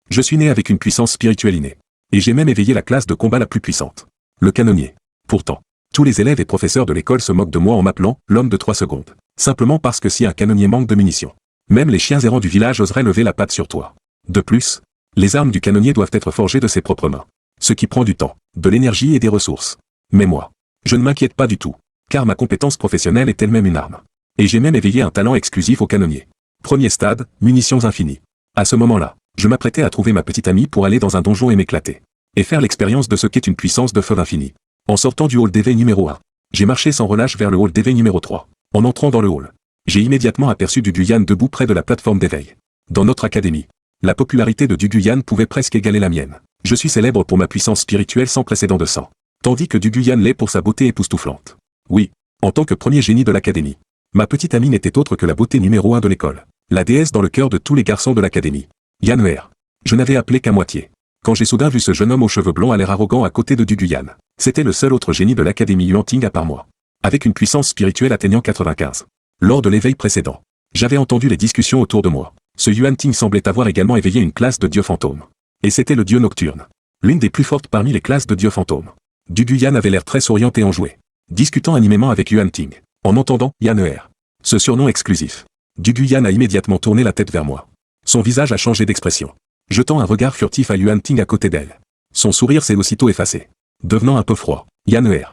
Je suis né avec une puissance spirituelle innée. Et j'ai même éveillé la classe de combat la plus puissante. Le canonnier. Pourtant, tous les élèves et professeurs de l'école se moquent de moi en m'appelant l'homme de 3 secondes. Simplement parce que si un canonnier manque de munitions, même les chiens errants du village oseraient lever la patte sur toi. De plus, les armes du canonnier doivent être forgées de ses propres mains. Ce qui prend du temps, de l'énergie et des ressources. Mais moi, je ne m'inquiète pas du tout, car ma compétence professionnelle est elle-même une arme. Et j'ai même éveillé un talent exclusif au canonnier. Premier stade, munitions infinies. À ce moment-là, je m'apprêtais à trouver ma petite amie pour aller dans un donjon et m'éclater. Et faire l'expérience de ce qu'est une puissance de feu infini. En sortant du hall d'éveil numéro 1, j'ai marché sans relâche vers le hall d'éveil numéro 3. En entrant dans le hall, j'ai immédiatement aperçu Duguyan debout près de la plateforme d'éveil. Dans notre académie, la popularité de Duguyan pouvait presque égaler la mienne. Je suis célèbre pour ma puissance spirituelle sans précédent de sang. Tandis que Duguyan l'est pour sa beauté époustouflante. Oui, en tant que premier génie de l'académie, ma petite amie n'était autre que la beauté numéro 1 de l'école. La déesse dans le cœur de tous les garçons de l'académie. Yanner. Je n'avais appelé qu'à moitié. Quand j'ai soudain vu ce jeune homme aux cheveux blonds à l'air arrogant à côté de Duguyan, c'était le seul autre génie de l'académie Yuanting à part moi. Avec une puissance spirituelle atteignant 95. Lors de l'éveil précédent, j'avais entendu les discussions autour de moi. Ce Yuanting semblait avoir également éveillé une classe de dieux fantômes. Et c'était le dieu nocturne. L'une des plus fortes parmi les classes de dieux fantômes. Duguyan avait l'air très souriant et enjoué. Discutant animément avec Yuanting. En entendant Yanner. Ce surnom exclusif. Duguyan a immédiatement tourné la tête vers moi. Son visage a changé d'expression. Jetant un regard furtif à Yuanting à côté d'elle. Son sourire s'est aussitôt effacé. Devenant un peu froid. Yanner.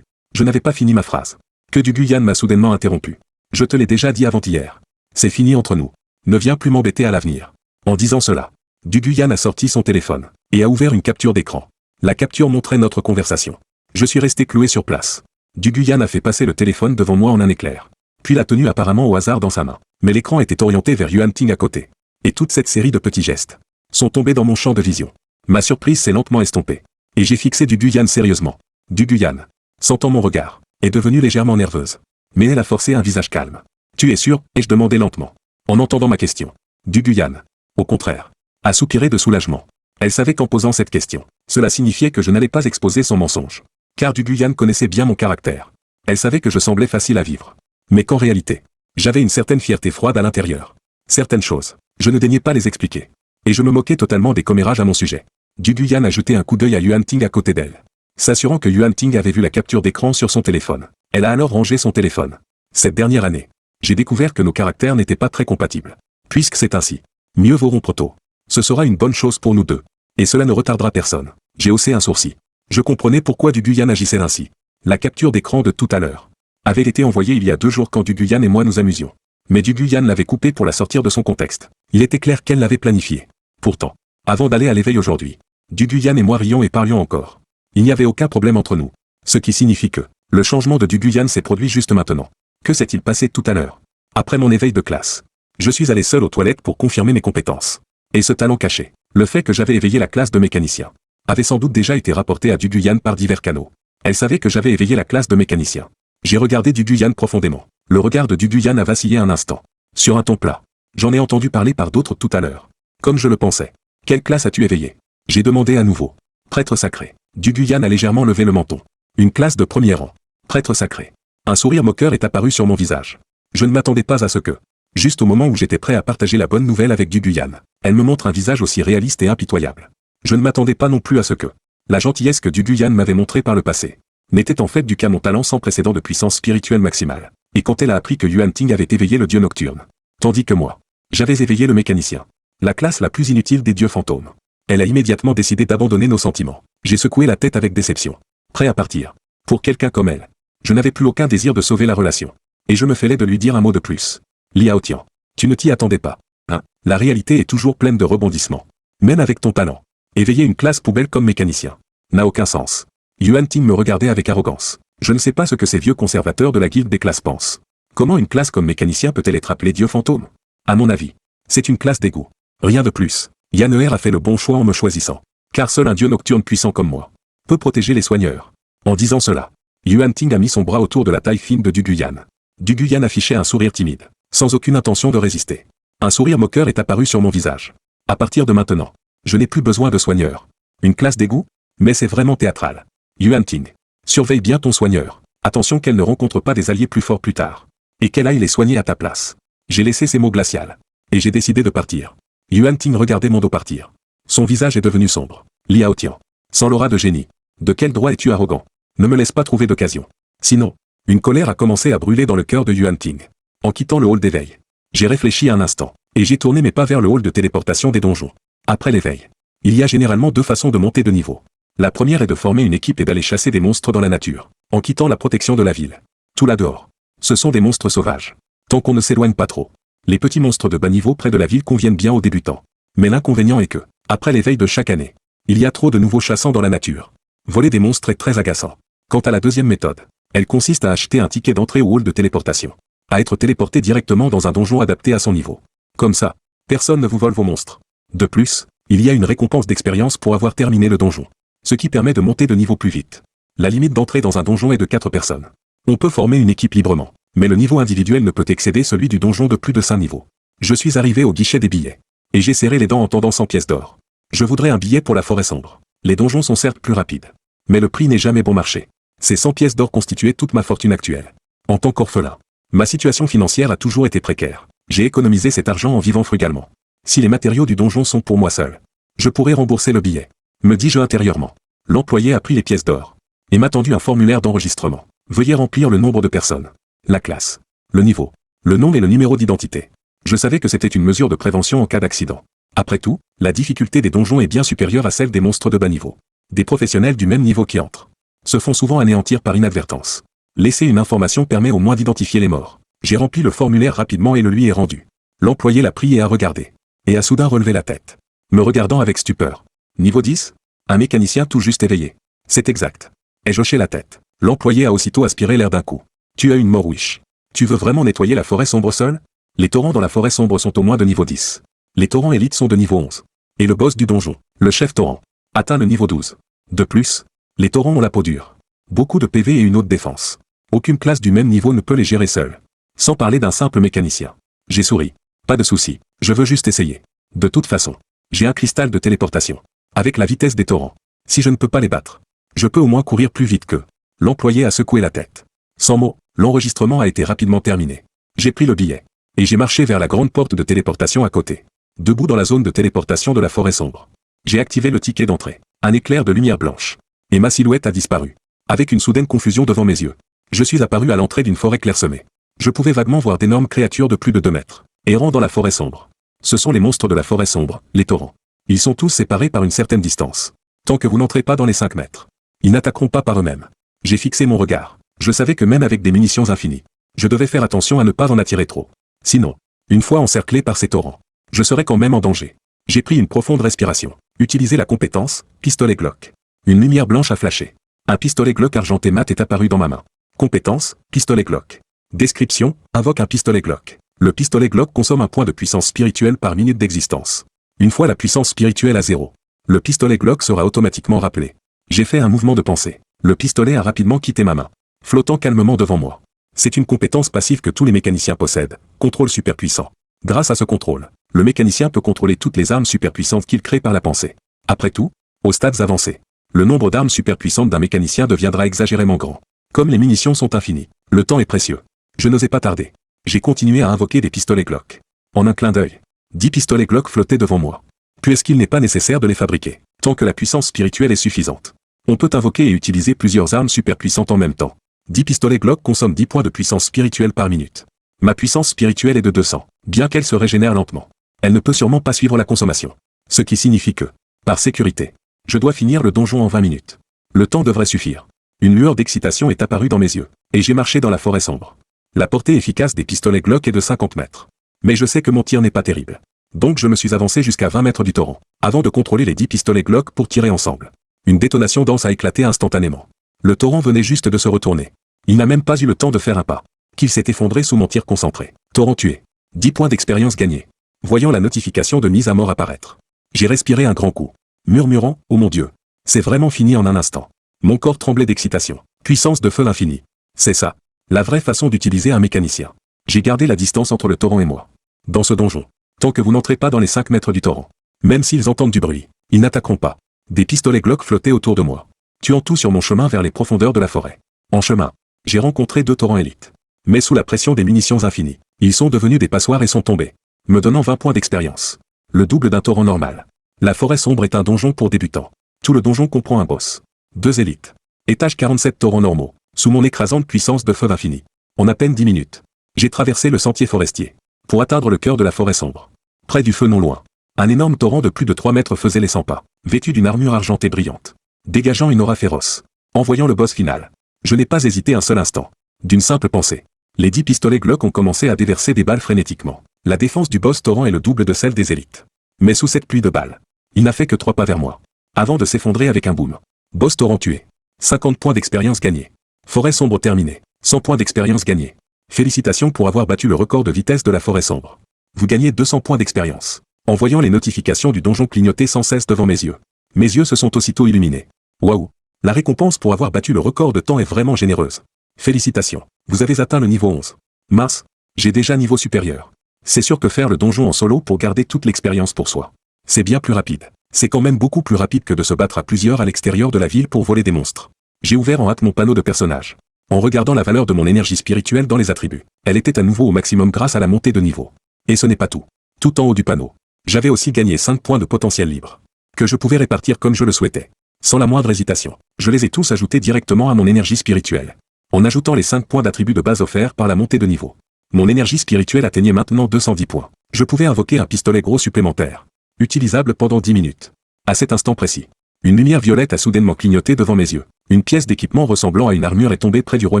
Je n'avais pas fini ma phrase. Que Duguyan m'a soudainement interrompu. Je te l'ai déjà dit avant-hier. C'est fini entre nous. Ne viens plus m'embêter à l'avenir. En disant cela, Duguyan a sorti son téléphone et a ouvert une capture d'écran. La capture montrait notre conversation. Je suis resté cloué sur place. Duguyan a fait passer le téléphone devant moi en un éclair. Puis l'a tenu apparemment au hasard dans sa main. Mais l'écran était orienté vers Yuanting à côté. Et toute cette série de petits gestes sont tombés dans mon champ de vision. Ma surprise s'est lentement estompée. Et j'ai fixé Duguyan sérieusement. Duguyan, sentant mon regard, est devenue légèrement nerveuse. Mais elle a forcé un visage calme. Tu es sûr? Ai-je demandé lentement. En entendant ma question. Duguyan, au contraire, a soupiré de soulagement. Elle savait qu'en posant cette question, cela signifiait que je n'allais pas exposer son mensonge. Car Duguyan connaissait bien mon caractère. Elle savait que je semblais facile à vivre. Mais qu'en réalité, j'avais une certaine fierté froide à l'intérieur. Certaines choses, je ne daignais pas les expliquer. Et je me moquais totalement des commérages à mon sujet. Duguyan a jeté un coup d'œil à Yuanting à côté d'elle. S'assurant que Yuanting avait vu la capture d'écran sur son téléphone. Elle a alors rangé son téléphone. Cette dernière année, j'ai découvert que nos caractères n'étaient pas très compatibles. Puisque c'est ainsi, mieux vaut rompre tôt. Ce sera une bonne chose pour nous deux. Et cela ne retardera personne. J'ai haussé un sourcil. Je comprenais pourquoi Duguyan agissait ainsi. La capture d'écran de tout à l'heure avait été envoyée il y a 2 jours quand Duguyan et moi nous amusions. Mais Duguyan l'avait coupée pour la sortir de son contexte. Il était clair qu'elle l'avait planifié. Pourtant, avant d'aller à l'éveil aujourd'hui, Duguyan et moi rions et parlions encore. Il n'y avait aucun problème entre nous. Ce qui signifie que le changement de Duguyan s'est produit juste maintenant. Que s'est-il passé tout à l'heure? Après mon éveil de classe, je suis allé seul aux toilettes pour confirmer mes compétences. Et ce talent caché, le fait que j'avais éveillé la classe de mécanicien, avait sans doute déjà été rapporté à Duguyan par divers canaux. Elle savait que j'avais éveillé la classe de mécanicien. J'ai regardé Duguyan profondément. Le regard de Duguyan a vacillé un instant. Sur un ton plat. J'en ai entendu parler par d'autres tout à l'heure. Comme je le pensais. Quelle classe as-tu éveillé? J'ai demandé à nouveau. Prêtre sacré. Duguyan a légèrement levé le menton. Une classe de premier rang. Prêtre sacré. Un sourire moqueur est apparu sur mon visage. Je ne m'attendais pas à ce que, juste au moment où j'étais prêt à partager la bonne nouvelle avec Duguyan, elle me montre un visage aussi réaliste et impitoyable. Je ne m'attendais pas non plus à ce que la gentillesse que Duguyan m'avait montrée par le passé n'était en fait dû qu'à mon talent sans précédent de puissance spirituelle maximale. Et quand elle a appris que Yuanting avait éveillé le dieu nocturne, tandis que moi, j'avais éveillé le mécanicien, la classe la plus inutile des dieux fantômes, elle a immédiatement décidé d'abandonner nos sentiments. J'ai secoué la tête avec déception. Prêt à partir. Pour quelqu'un comme elle, je n'avais plus aucun désir de sauver la relation. Et je me fêlais de lui dire un mot de plus. Liao Tian, tu ne t'y attendais pas. Hein? La réalité est toujours pleine de rebondissements. Même avec ton talent. Éveiller une classe poubelle comme mécanicien n'a aucun sens. Yuanting me regardait avec arrogance. Je ne sais pas ce que ces vieux conservateurs de la guilde des classes pensent. Comment une classe comme mécanicien peut-elle être appelée dieu fantôme? À mon avis, c'est une classe d'égout. Rien de plus. Yanner a fait le bon choix en me choisissant. Car seul un dieu nocturne puissant comme moi peut protéger les soigneurs. En disant cela, Yuanting a mis son bras autour de la taille fine de Duguyan. Duguyan affichait un sourire timide, sans aucune intention de résister. Un sourire moqueur est apparu sur mon visage. À partir de maintenant, je n'ai plus besoin de soigneurs. Une classe d'égout? Mais c'est vraiment théâtral. Yuanting, surveille bien ton soigneur. Attention qu'elle ne rencontre pas des alliés plus forts plus tard. Et qu'elle aille les soigner à ta place. J'ai laissé ces mots glacials. Et j'ai décidé de partir. Yuanting regardait mon dos partir. Son visage est devenu sombre. Liao Tian. Sans l'aura de génie. De quel droit es-tu arrogant? Ne me laisse pas trouver d'occasion. Sinon, une colère a commencé à brûler dans le cœur de Yuan Ting. En quittant le hall d'éveil, j'ai réfléchi un instant, et j'ai tourné mes pas vers le hall de téléportation des donjons. Après l'éveil, il y a généralement deux façons de monter de niveau. La première est de former une équipe et d'aller chasser des monstres dans la nature, en quittant la protection de la ville. Tout là dehors, ce sont des monstres sauvages. Tant qu'on ne s'éloigne pas trop, les petits monstres de bas niveau près de la ville conviennent bien aux débutants. Mais l'inconvénient est que, après l'éveil de chaque année, il y a trop de nouveaux chassants dans la nature. Voler des monstres est très agaçant. Quant à la deuxième méthode, elle consiste à acheter un ticket d'entrée au hall de téléportation. À être téléporté directement dans un donjon adapté à son niveau. Comme ça, personne ne vous vole vos monstres. De plus, il y a une récompense d'expérience pour avoir terminé le donjon. Ce qui permet de monter de niveau plus vite. La limite d'entrée dans un donjon est de 4 personnes. On peut former une équipe librement, mais le niveau individuel ne peut excéder celui du donjon de plus de 5 niveaux. Je suis arrivé au guichet des billets. Et j'ai serré les dents en tendant 100 pièces d'or. Je voudrais un billet pour la forêt sombre. Les donjons sont certes plus rapides. Mais le prix n'est jamais bon marché. Ces 100 pièces d'or constituaient toute ma fortune actuelle. En tant qu'orphelin, ma situation financière a toujours été précaire. J'ai économisé cet argent en vivant frugalement. Si les matériaux du donjon sont pour moi seul, je pourrais rembourser le billet. Me dis-je intérieurement. L'employé a pris les pièces d'or. Et m'a tendu un formulaire d'enregistrement. Veuillez remplir le nombre de personnes. La classe. Le niveau. Le nom et le numéro d'identité. Je savais que c'était une mesure de prévention en cas d'accident. Après tout, la difficulté des donjons est bien supérieure à celle des monstres de bas niveau. Des professionnels du même niveau qui entrent se font souvent anéantir par inadvertance. Laisser une information permet au moins d'identifier les morts. J'ai rempli le formulaire rapidement et le lui ai rendu. L'employé l'a pris et a regardé. Et a soudain relevé la tête. Me regardant avec stupeur. Niveau 10? Un mécanicien tout juste éveillé. C'est exact. Ai-je hoché la tête. L'employé a aussitôt aspiré l'air d'un coup. Tu as une Morwish. Tu veux vraiment nettoyer la forêt sombre seul? Les torrents dans la forêt sombre sont au moins de niveau 10. Les torrents élites sont de niveau 11. Et le boss du donjon, le chef torrent, atteint le niveau 12. De plus, les torrents ont la peau dure. Beaucoup de PV et une haute défense. Aucune classe du même niveau ne peut les gérer seule. Sans parler d'un simple mécanicien. J'ai souri. Pas de souci, je veux juste essayer. De toute façon, j'ai un cristal de téléportation. Avec la vitesse des torrents. Si je ne peux pas les battre, je peux au moins courir plus vite qu'eux. L'employé a secoué la tête. Sans mots, l'enregistrement a été rapidement terminé. J'ai pris le billet. Et j'ai marché vers la grande porte de téléportation à côté. Debout dans la zone de téléportation de la forêt sombre. J'ai activé le ticket d'entrée. Un éclair de lumière blanche. Et ma silhouette a disparu. Avec une soudaine confusion devant mes yeux. Je suis apparu à l'entrée d'une forêt clairsemée. Je pouvais vaguement voir d'énormes créatures de plus de 2 mètres. Errant dans la forêt sombre. Ce sont les monstres de la forêt sombre, les torrents. Ils sont tous séparés par une certaine distance. Tant que vous n'entrez pas dans les 5 mètres. Ils n'attaqueront pas par eux-mêmes. J'ai fixé mon regard. Je savais que même avec des munitions infinies, je devais faire attention à ne pas en attirer trop. Sinon, une fois encerclé par ces torrents, je serais quand même en danger. J'ai pris une profonde respiration. Utilisé la compétence, pistolet Glock. Une lumière blanche a flashé. Un pistolet Glock argenté mat est apparu dans ma main. Compétence, pistolet Glock. Description, invoque un pistolet Glock. Le pistolet Glock consomme un point de puissance spirituelle par minute d'existence. Une fois la puissance spirituelle à 0, le pistolet Glock sera automatiquement rappelé. J'ai fait un mouvement de pensée. Le pistolet a rapidement quitté ma main, flottant calmement devant moi. C'est une compétence passive que tous les mécaniciens possèdent, contrôle super puissant. Grâce à ce contrôle, le mécanicien peut contrôler toutes les armes super puissantes qu'il crée par la pensée. Après tout, aux stades avancés, le nombre d'armes super puissantes d'un mécanicien deviendra exagérément grand. Comme les munitions sont infinies, le temps est précieux. Je n'osais pas tarder. J'ai continué à invoquer des pistolets Glock. En un clin d'œil, 10 pistolets Glock flottaient devant moi. Puisqu'il n'est pas nécessaire de les fabriquer, tant que la puissance spirituelle est suffisante. On peut invoquer et utiliser plusieurs armes super puissantes en même temps. 10 pistolets Glock consomment 10 points de puissance spirituelle par minute. Ma puissance spirituelle est de 200, bien qu'elle se régénère lentement. Elle ne peut sûrement pas suivre la consommation. Ce qui signifie que, par sécurité, je dois finir le donjon en 20 minutes. Le temps devrait suffire. Une lueur d'excitation est apparue dans mes yeux, et j'ai marché dans la forêt sombre. La portée efficace des pistolets Glock est de 50 mètres. Mais je sais que mon tir n'est pas terrible. Donc je me suis avancé jusqu'à 20 mètres du torrent, avant de contrôler les 10 pistolets Glock pour tirer ensemble. Une détonation dense a éclaté instantanément. Le torrent venait juste de se retourner. Il n'a même pas eu le temps de faire un pas. Qu'il s'est effondré sous mon tir concentré. Torrent tué. 10 points d'expérience gagnés. Voyant la notification de mise à mort apparaître. J'ai respiré un grand coup. Murmurant, oh mon Dieu. C'est vraiment fini en un instant. Mon corps tremblait d'excitation. Puissance de feu l'infini. C'est ça. La vraie façon d'utiliser un mécanicien. J'ai gardé la distance entre le torrent et moi. Dans ce donjon. Tant que vous n'entrez pas dans les 5 mètres du torrent. Même s'ils entendent du bruit, ils n'attaqueront pas. Des pistolets Glock flottaient autour de moi. Tuant tout sur mon chemin vers les profondeurs de la forêt. En chemin, j'ai rencontré 2 torrents élites. Mais sous la pression des munitions infinies, ils sont devenus des passoires et sont tombés. Me donnant 20 points d'expérience. Le double d'un torrent normal. La forêt sombre est un donjon pour débutants. Tout le donjon comprend un boss. 2 élites. Étage 47 torrents normaux. Sous mon écrasante puissance de feu infini. En à peine 10 minutes. J'ai traversé le sentier forestier. Pour atteindre le cœur de la forêt sombre. Près du feu non loin. Un énorme torrent de plus de 3 mètres faisait les 100 pas. Vêtu d'une armure argentée brillante. Dégageant une aura féroce. En voyant le boss final. Je n'ai pas hésité un seul instant. D'une simple pensée. Les 10 pistolets Glock ont commencé à déverser des balles frénétiquement. La défense du boss torrent est le double de celle des élites. Mais sous cette pluie de balles. Il n'a fait que 3 pas vers moi. Avant de s'effondrer avec un boom. Boss torrent tué. 50 points d'expérience gagnés. Forêt sombre terminée. 100 points d'expérience gagnés. Félicitations pour avoir battu le record de vitesse de la forêt sombre. Vous gagnez 200 points d'expérience. En voyant les notifications du donjon clignoter sans cesse devant mes yeux se sont aussitôt illuminés. Waouh! La récompense pour avoir battu le record de temps est vraiment généreuse. Félicitations. Vous avez atteint le niveau 11. Mince. J'ai déjà niveau supérieur. C'est sûr que faire le donjon en solo pour garder toute l'expérience pour soi. C'est bien plus rapide. C'est quand même beaucoup plus rapide que de se battre à plusieurs à l'extérieur de la ville pour voler des monstres. J'ai ouvert en hâte mon panneau de personnage. En regardant la valeur de mon énergie spirituelle dans les attributs, elle était à nouveau au maximum grâce à la montée de niveau. Et ce n'est pas tout. Tout en haut du panneau. J'avais aussi gagné 5 points de potentiel libre. Que je pouvais répartir comme je le souhaitais. Sans la moindre hésitation. Je les ai tous ajoutés directement à mon énergie spirituelle. En ajoutant les 5 points d'attributs de base offerts par la montée de niveau. Mon énergie spirituelle atteignait maintenant 210 points. Je pouvais invoquer un pistolet gros supplémentaire. Utilisable pendant 10 minutes. À cet instant précis. Une lumière violette a soudainement clignoté devant mes yeux. Une pièce d'équipement ressemblant à une armure est tombée près du roi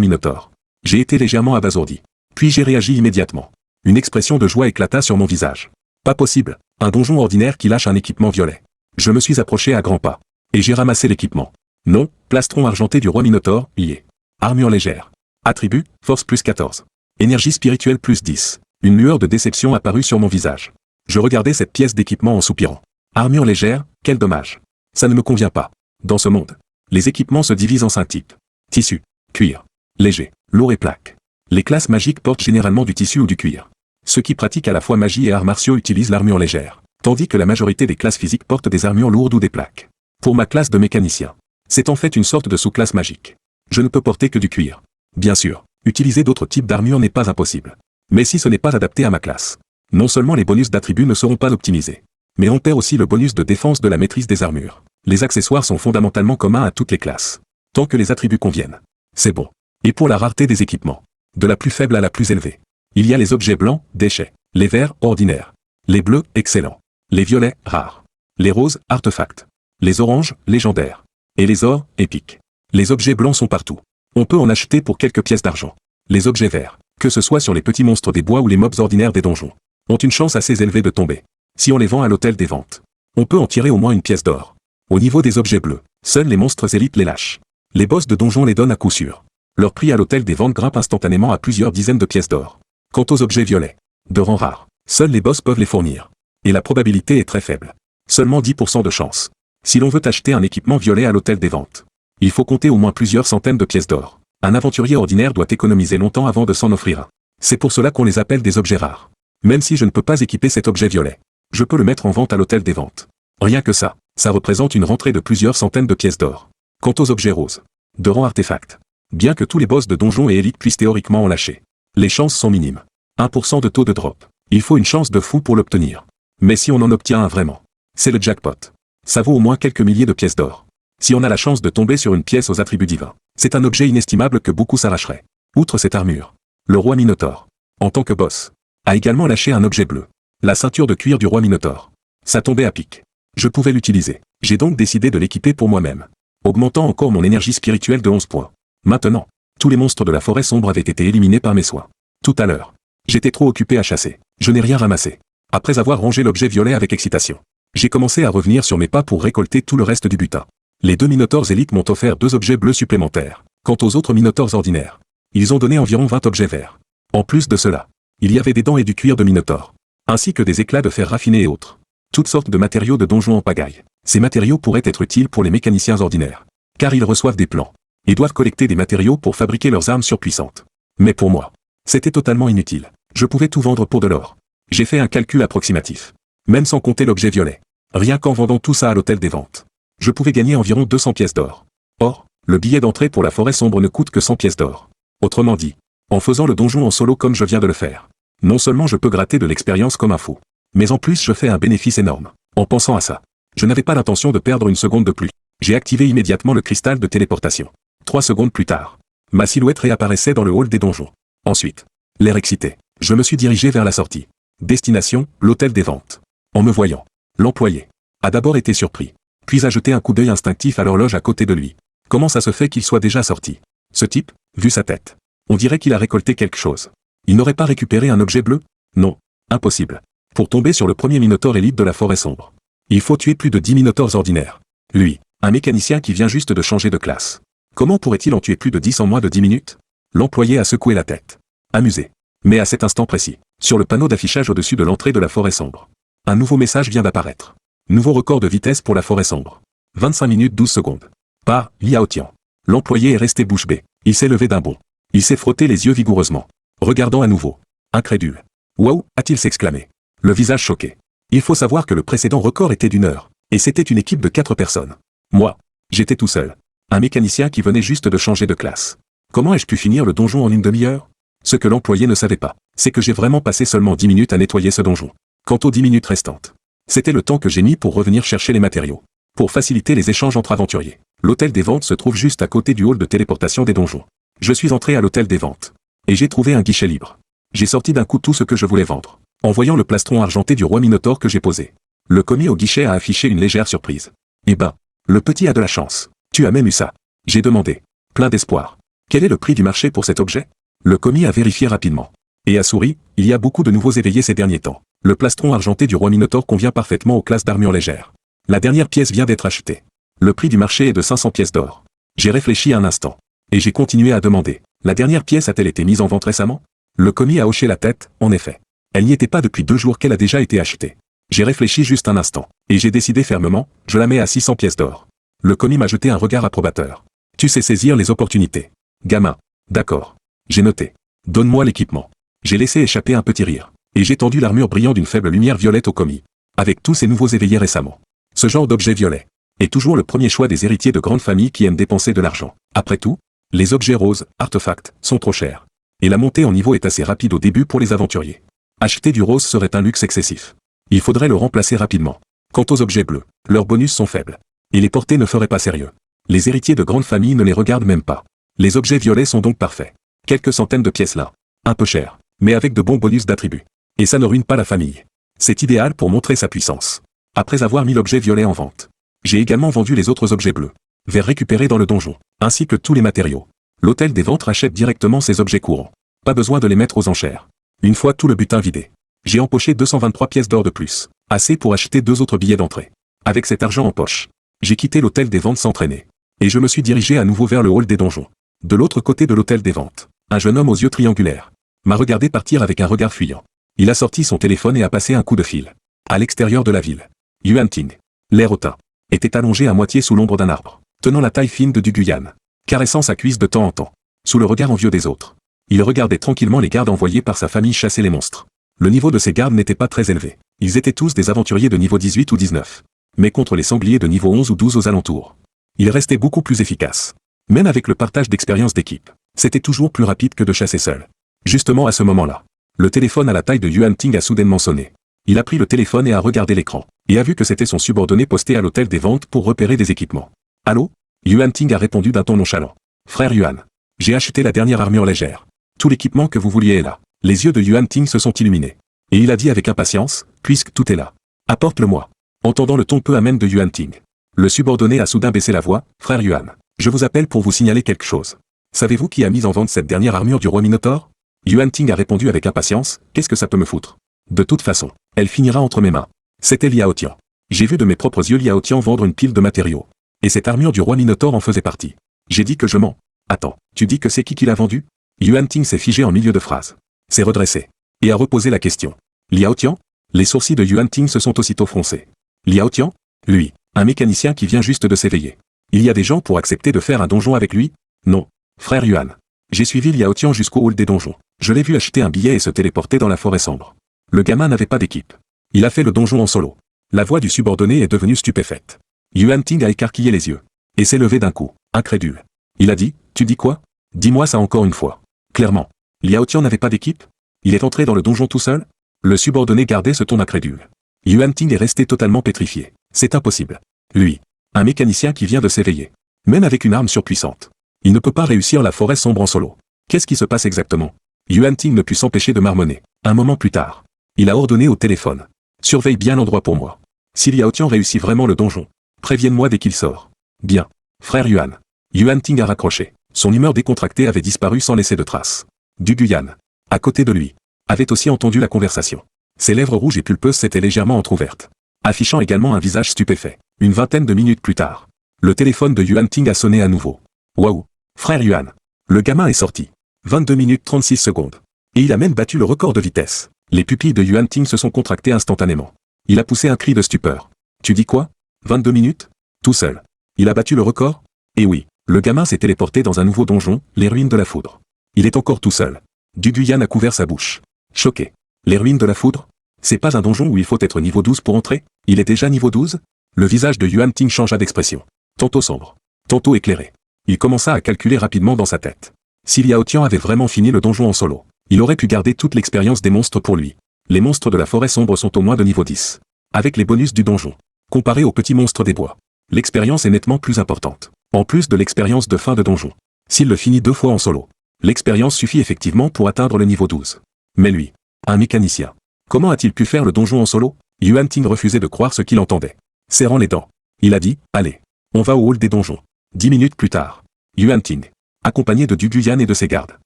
Minotaure. J'ai été légèrement abasourdi. Puis j'ai réagi immédiatement. Une expression de joie éclata sur mon visage. Pas possible, un donjon ordinaire qui lâche un équipement violet. Je me suis approché à grands pas. Et j'ai ramassé l'équipement. Non, plastron argenté du roi Minotaure, lié. Armure légère. Attribut, force plus 14. Énergie spirituelle plus 10. Une lueur de déception apparut sur mon visage. Je regardais cette pièce d'équipement en soupirant. Armure légère, quel dommage. Ça ne me convient pas. Dans ce monde, les équipements se divisent en 5 types. Tissu, cuir, léger, lourd et plaque. Les classes magiques portent généralement du tissu ou du cuir. Ceux qui pratiquent à la fois magie et arts martiaux utilisent l'armure légère, tandis que la majorité des classes physiques portent des armures lourdes ou des plaques. Pour ma classe de mécanicien, c'est en fait une sorte de sous-classe magique. Je ne peux porter que du cuir. Bien sûr, utiliser d'autres types d'armure n'est pas impossible. Mais si ce n'est pas adapté à ma classe, non seulement les bonus d'attributs ne seront pas optimisés, mais on perd aussi le bonus de défense de la maîtrise des armures. Les accessoires sont fondamentalement communs à toutes les classes. Tant que les attributs conviennent. C'est bon. Et pour la rareté des équipements, de la plus faible à la plus élevée, il y a les objets blancs, déchets, les verts, ordinaires, les bleus, excellents, les violets, rares, les roses, artefacts, les oranges, légendaires, et les ors, épiques. Les objets blancs sont partout. On peut en acheter pour quelques pièces d'argent. Les objets verts, que ce soit sur les petits monstres des bois ou les mobs ordinaires des donjons, ont une chance assez élevée de tomber. Si on les vend à l'hôtel des ventes, on peut en tirer au moins une pièce d'or. Au niveau des objets bleus, seuls les monstres élites les lâchent. Les boss de donjons les donnent à coup sûr. Leur prix à l'hôtel des ventes grimpe instantanément à plusieurs dizaines de pièces d'or. Quant aux objets violets, de rang rare, seuls les boss peuvent les fournir. Et la probabilité est très faible. Seulement 10% de chance. Si l'on veut acheter un équipement violet à l'hôtel des ventes, il faut compter au moins plusieurs centaines de pièces d'or. Un aventurier ordinaire doit économiser longtemps avant de s'en offrir un. C'est pour cela qu'on les appelle des objets rares. Même si je ne peux pas équiper cet objet violet, je peux le mettre en vente à l'hôtel des ventes. Rien que ça représente une rentrée de plusieurs centaines de pièces d'or. Quant aux objets roses, de rang artefact, bien que tous les boss de donjons et élites puissent théoriquement en lâcher, les chances sont minimes. 1% de taux de drop. Il faut une chance de fou pour l'obtenir. Mais si on en obtient un vraiment, c'est le jackpot. Ça vaut au moins quelques milliers de pièces d'or. Si on a la chance de tomber sur une pièce aux attributs divins, c'est un objet inestimable que beaucoup s'arracheraient. Outre cette armure, le roi Minotaure, en tant que boss, a également lâché un objet bleu. La ceinture de cuir du roi Minotaure. Ça tombait à pic. Je pouvais l'utiliser. J'ai donc décidé de l'équiper pour moi-même, augmentant encore mon énergie spirituelle de 11 points. Maintenant, tous les monstres de la forêt sombre avaient été éliminés par mes soins. Tout à l'heure, j'étais trop occupé à chasser. Je n'ai rien ramassé. Après avoir rangé l'objet violet avec excitation, j'ai commencé à revenir sur mes pas pour récolter tout le reste du butin. Les 2 minotaures élites m'ont offert 2 objets bleus supplémentaires. Quant aux autres minotaures ordinaires, ils ont donné environ 20 objets verts. En plus de cela, il y avait des dents et du cuir de minotaure, ainsi que des éclats de fer raffinés et autres. Toutes sortes de matériaux de donjons en pagaille. Ces matériaux pourraient être utiles pour les mécaniciens ordinaires, car ils reçoivent des plans, et doivent collecter des matériaux pour fabriquer leurs armes surpuissantes. Mais pour moi, c'était totalement inutile. Je pouvais tout vendre pour de l'or. J'ai fait un calcul approximatif. Même sans compter l'objet violet. Rien qu'en vendant tout ça à l'hôtel des ventes, je pouvais gagner environ 200 pièces d'or. Or, le billet d'entrée pour la forêt sombre ne coûte que 100 pièces d'or. Autrement dit, en faisant le donjon en solo comme je viens de le faire, non seulement je peux gratter de l'expérience comme un fou, mais en plus je fais un bénéfice énorme. En pensant à ça, Je n'avais pas l'intention de perdre une seconde de plus. J'ai activé immédiatement le cristal de téléportation. 3 secondes plus tard, ma silhouette réapparaissait dans le hall des donjons. Ensuite, l'air excité, je me suis dirigé vers la sortie. Destination, l'hôtel des ventes. En me voyant, l'employé a d'abord été surpris, puis a jeté un coup d'œil instinctif à l'horloge à côté de lui. Comment ça se fait qu'il soit déjà sorti? Ce type, vu sa tête, on dirait qu'il a récolté quelque chose. Il n'aurait pas récupéré un objet bleu? Non, impossible. Pour tomber sur le premier minotaure élite de la forêt sombre, il faut tuer plus de 10 minotaures ordinaires. Lui, un mécanicien qui vient juste de changer de classe. Comment pourrait-il en tuer plus de 10 en moins de 10 minutes? L'employé a secoué la tête. Amusé. Mais à cet instant précis, sur le panneau d'affichage au-dessus de l'entrée de la forêt sombre, un nouveau message vient d'apparaître. Nouveau record de vitesse pour la forêt sombre. 25 minutes 12 secondes. Par Liao Tian. L'employé est resté bouche bée. Il s'est levé d'un bond. Il s'est frotté les yeux vigoureusement. Regardant à nouveau. Incrédule. Waouh, a-t-il s'exclamé. Le visage choqué. Il faut savoir que le précédent record était d'1 heure. Et c'était une équipe de 4 personnes. Moi, j'étais tout seul. Un mécanicien qui venait juste de changer de classe. Comment ai-je pu finir le donjon en une demi-heure? Ce que l'employé ne savait pas, c'est que j'ai vraiment passé seulement 10 minutes à nettoyer ce donjon. Quant aux 10 minutes restantes, c'était le temps que j'ai mis pour revenir chercher les matériaux. Pour faciliter les échanges entre aventuriers. L'hôtel des ventes se trouve juste à côté du hall de téléportation des donjons. Je suis entré à l'hôtel des ventes. Et j'ai trouvé un guichet libre. J'ai sorti d'un coup tout ce que je voulais vendre. En voyant le plastron argenté du roi Minotaure que j'ai posé. Le commis au guichet a affiché une légère surprise. Eh ben, le petit a de la chance. Tu as même eu ça. J'ai demandé. Plein d'espoir. Quel est le prix du marché pour cet objet? Le commis a vérifié rapidement. Et a souri, il y a beaucoup de nouveaux éveillés ces derniers temps. Le plastron argenté du roi Minotaure convient parfaitement aux classes d'armure légère. La dernière pièce vient d'être achetée. Le prix du marché est de 500 pièces d'or. J'ai réfléchi un instant. Et j'ai continué à demander. La dernière pièce a-t-elle été mise en vente récemment? Le commis a hoché la tête, en effet. Elle n'y était pas depuis 2 jours qu'elle a déjà été achetée. J'ai réfléchi juste un instant. Et j'ai décidé fermement, je la mets à 600 pièces d'or. Le commis m'a jeté un regard approbateur. Tu sais saisir les opportunités. Gamin. D'accord. J'ai noté. Donne-moi l'équipement. J'ai laissé échapper un petit rire. Et j'ai tendu l'armure brillant d'une faible lumière violette au commis. Avec tous ces nouveaux éveillés récemment. Ce genre d'objet violet est toujours le premier choix des héritiers de grandes familles qui aiment dépenser de l'argent. Après tout, les objets roses, artefacts, sont trop chers. Et la montée en niveau est assez rapide au début pour les aventuriers. Acheter du rose serait un luxe excessif. Il faudrait le remplacer rapidement. Quant aux objets bleus, leurs bonus sont faibles. Et les portées ne feraient pas sérieux. Les héritiers de grandes familles ne les regardent même pas. Les objets violets sont donc parfaits. Quelques centaines de pièces là. Un peu cher. Mais avec de bons bonus d'attributs. Et ça ne ruine pas la famille. C'est idéal pour montrer sa puissance. Après avoir mis l'objet violet en vente, j'ai également vendu les autres objets bleus. Vers récupérer dans le donjon. Ainsi que tous les matériaux. L'hôtel des ventes rachète directement ces objets courants. Pas besoin de les mettre aux enchères. Une fois tout le butin vidé, j'ai empoché 223 pièces d'or de plus. Assez pour acheter 2 autres billets d'entrée. Avec cet argent en poche, j'ai quitté l'hôtel des ventes sans traîner. Et je me suis dirigé à nouveau vers le hall des donjons. De l'autre côté de l'hôtel des ventes, un jeune homme aux yeux triangulaires m'a regardé partir avec un regard fuyant. Il a sorti son téléphone et a passé un coup de fil. À l'extérieur de la ville, Yuan Ting, l'air hautain, était allongé à moitié sous l'ombre d'un arbre, tenant la taille fine de du Guyane, caressant sa cuisse de temps en temps, sous le regard envieux des autres. Il regardait tranquillement les gardes envoyés par sa famille chasser les monstres. Le niveau de ces gardes n'était pas très élevé. Ils étaient tous des aventuriers de niveau 18 ou 19. Mais contre les sangliers de niveau 11 ou 12 aux alentours, il restait beaucoup plus efficace. Même avec le partage d'expérience d'équipe, c'était toujours plus rapide que de chasser seul. Justement à ce moment-là, le téléphone à la taille de Yuan Ting a soudainement sonné. Il a pris le téléphone et a regardé l'écran, et a vu que c'était son subordonné posté à l'hôtel des ventes pour repérer des équipements. Allô? Yuan Ting a répondu d'un ton nonchalant. Frère Yuan, j'ai acheté la dernière armure légère. Tout l'équipement que vous vouliez est là. Les yeux de Yuan Ting se sont illuminés. Et il a dit avec impatience, puisque tout est là. Apporte-le-moi. Entendant le ton peu amène de Yuan Ting, le subordonné a soudain baissé la voix. Frère Yuan, je vous appelle pour vous signaler quelque chose. Savez-vous qui a mis en vente cette dernière armure du roi Minotaure? Yuan Ting a répondu avec impatience, qu'est-ce que ça peut me foutre? De toute façon, elle finira entre mes mains. C'était Liao Tian. J'ai vu de mes propres yeux Liao Tian vendre une pile de matériaux. Et cette armure du roi Minotaure en faisait partie. J'ai dit que je mens. Attends, tu dis que c'est qui l'a vendue? Yuan Ting s'est figé en milieu de phrase. S'est redressé. Et a reposé la question. Liao Tian? Les sourcils de Yuan Ting se sont aussitôt froncés. Liao Tian? Lui, un mécanicien qui vient juste de s'éveiller. Il y a des gens pour accepter de faire un donjon avec lui? Non. Frère Yuan. J'ai suivi Liao Tian jusqu'au hall des donjons. Je l'ai vu acheter un billet et se téléporter dans la forêt sombre. Le gamin n'avait pas d'équipe. Il a fait le donjon en solo. La voix du subordonné est devenue stupéfaite. Yuan Ting a écarquillé les yeux. Et s'est levé d'un coup, incrédule. Il a dit, tu dis quoi? Dis-moi ça encore une fois. Clairement. Liao Tian n'avait pas d'équipe? Il est entré dans le donjon tout seul? Le subordonné gardait ce ton incrédule. Yuan Ting est resté totalement pétrifié. C'est impossible. Lui, un mécanicien qui vient de s'éveiller. Même avec une arme surpuissante. Il ne peut pas réussir la forêt sombre en solo. Qu'est-ce qui se passe exactement? Yuan Ting ne put s'empêcher de marmonner. Un moment plus tard, il a ordonné au téléphone. Surveille bien l'endroit pour moi. Si Liao Tian réussit vraiment le donjon, prévienne-moi dès qu'il sort. Bien. Frère Yuan. Yuan Ting a raccroché. Son humeur décontractée avait disparu sans laisser de traces. Du Guyan, à côté de lui, avait aussi entendu la conversation. Ses lèvres rouges et pulpeuses s'étaient légèrement entr'ouvertes, affichant également un visage stupéfait. Une vingtaine de minutes plus tard, le téléphone de Yuan Ting a sonné à nouveau. Waouh. Frère Yuan. Le gamin est sorti. 22 minutes 36 secondes. Et il a même battu le record de vitesse. Les pupilles de Yuan Ting se sont contractées instantanément. Il a poussé un cri de stupeur. Tu dis quoi? 22 minutes? Tout seul. Il a battu le record? Eh oui, le gamin s'est téléporté dans un nouveau donjon, les ruines de la foudre. Il est encore tout seul. Du Guyan a couvert sa bouche. Choqué. Les ruines de la foudre? C'est pas un donjon où il faut être niveau 12 pour entrer? Il est déjà niveau 12? Le visage de Yuan Ting changea d'expression. Tantôt sombre, tantôt éclairé. Il commença à calculer rapidement dans sa tête. Si Liao Tian avait vraiment fini le donjon en solo, il aurait pu garder toute l'expérience des monstres pour lui. Les monstres de la forêt sombre sont au moins de niveau 10. Avec les bonus du donjon. Comparé aux petits monstres des bois, l'expérience est nettement plus importante. En plus de l'expérience de fin de donjon. S'il le finit 2 fois en solo, l'expérience suffit effectivement pour atteindre le niveau 12. Mais lui, un mécanicien, comment a-t-il pu faire le donjon en solo? Yuan Ting refusait de croire ce qu'il entendait. Serrant les dents, il a dit, allez, on va au hall des donjons. 10 minutes plus tard, Yuan Ting, accompagné de Du Guyan et de ses gardes,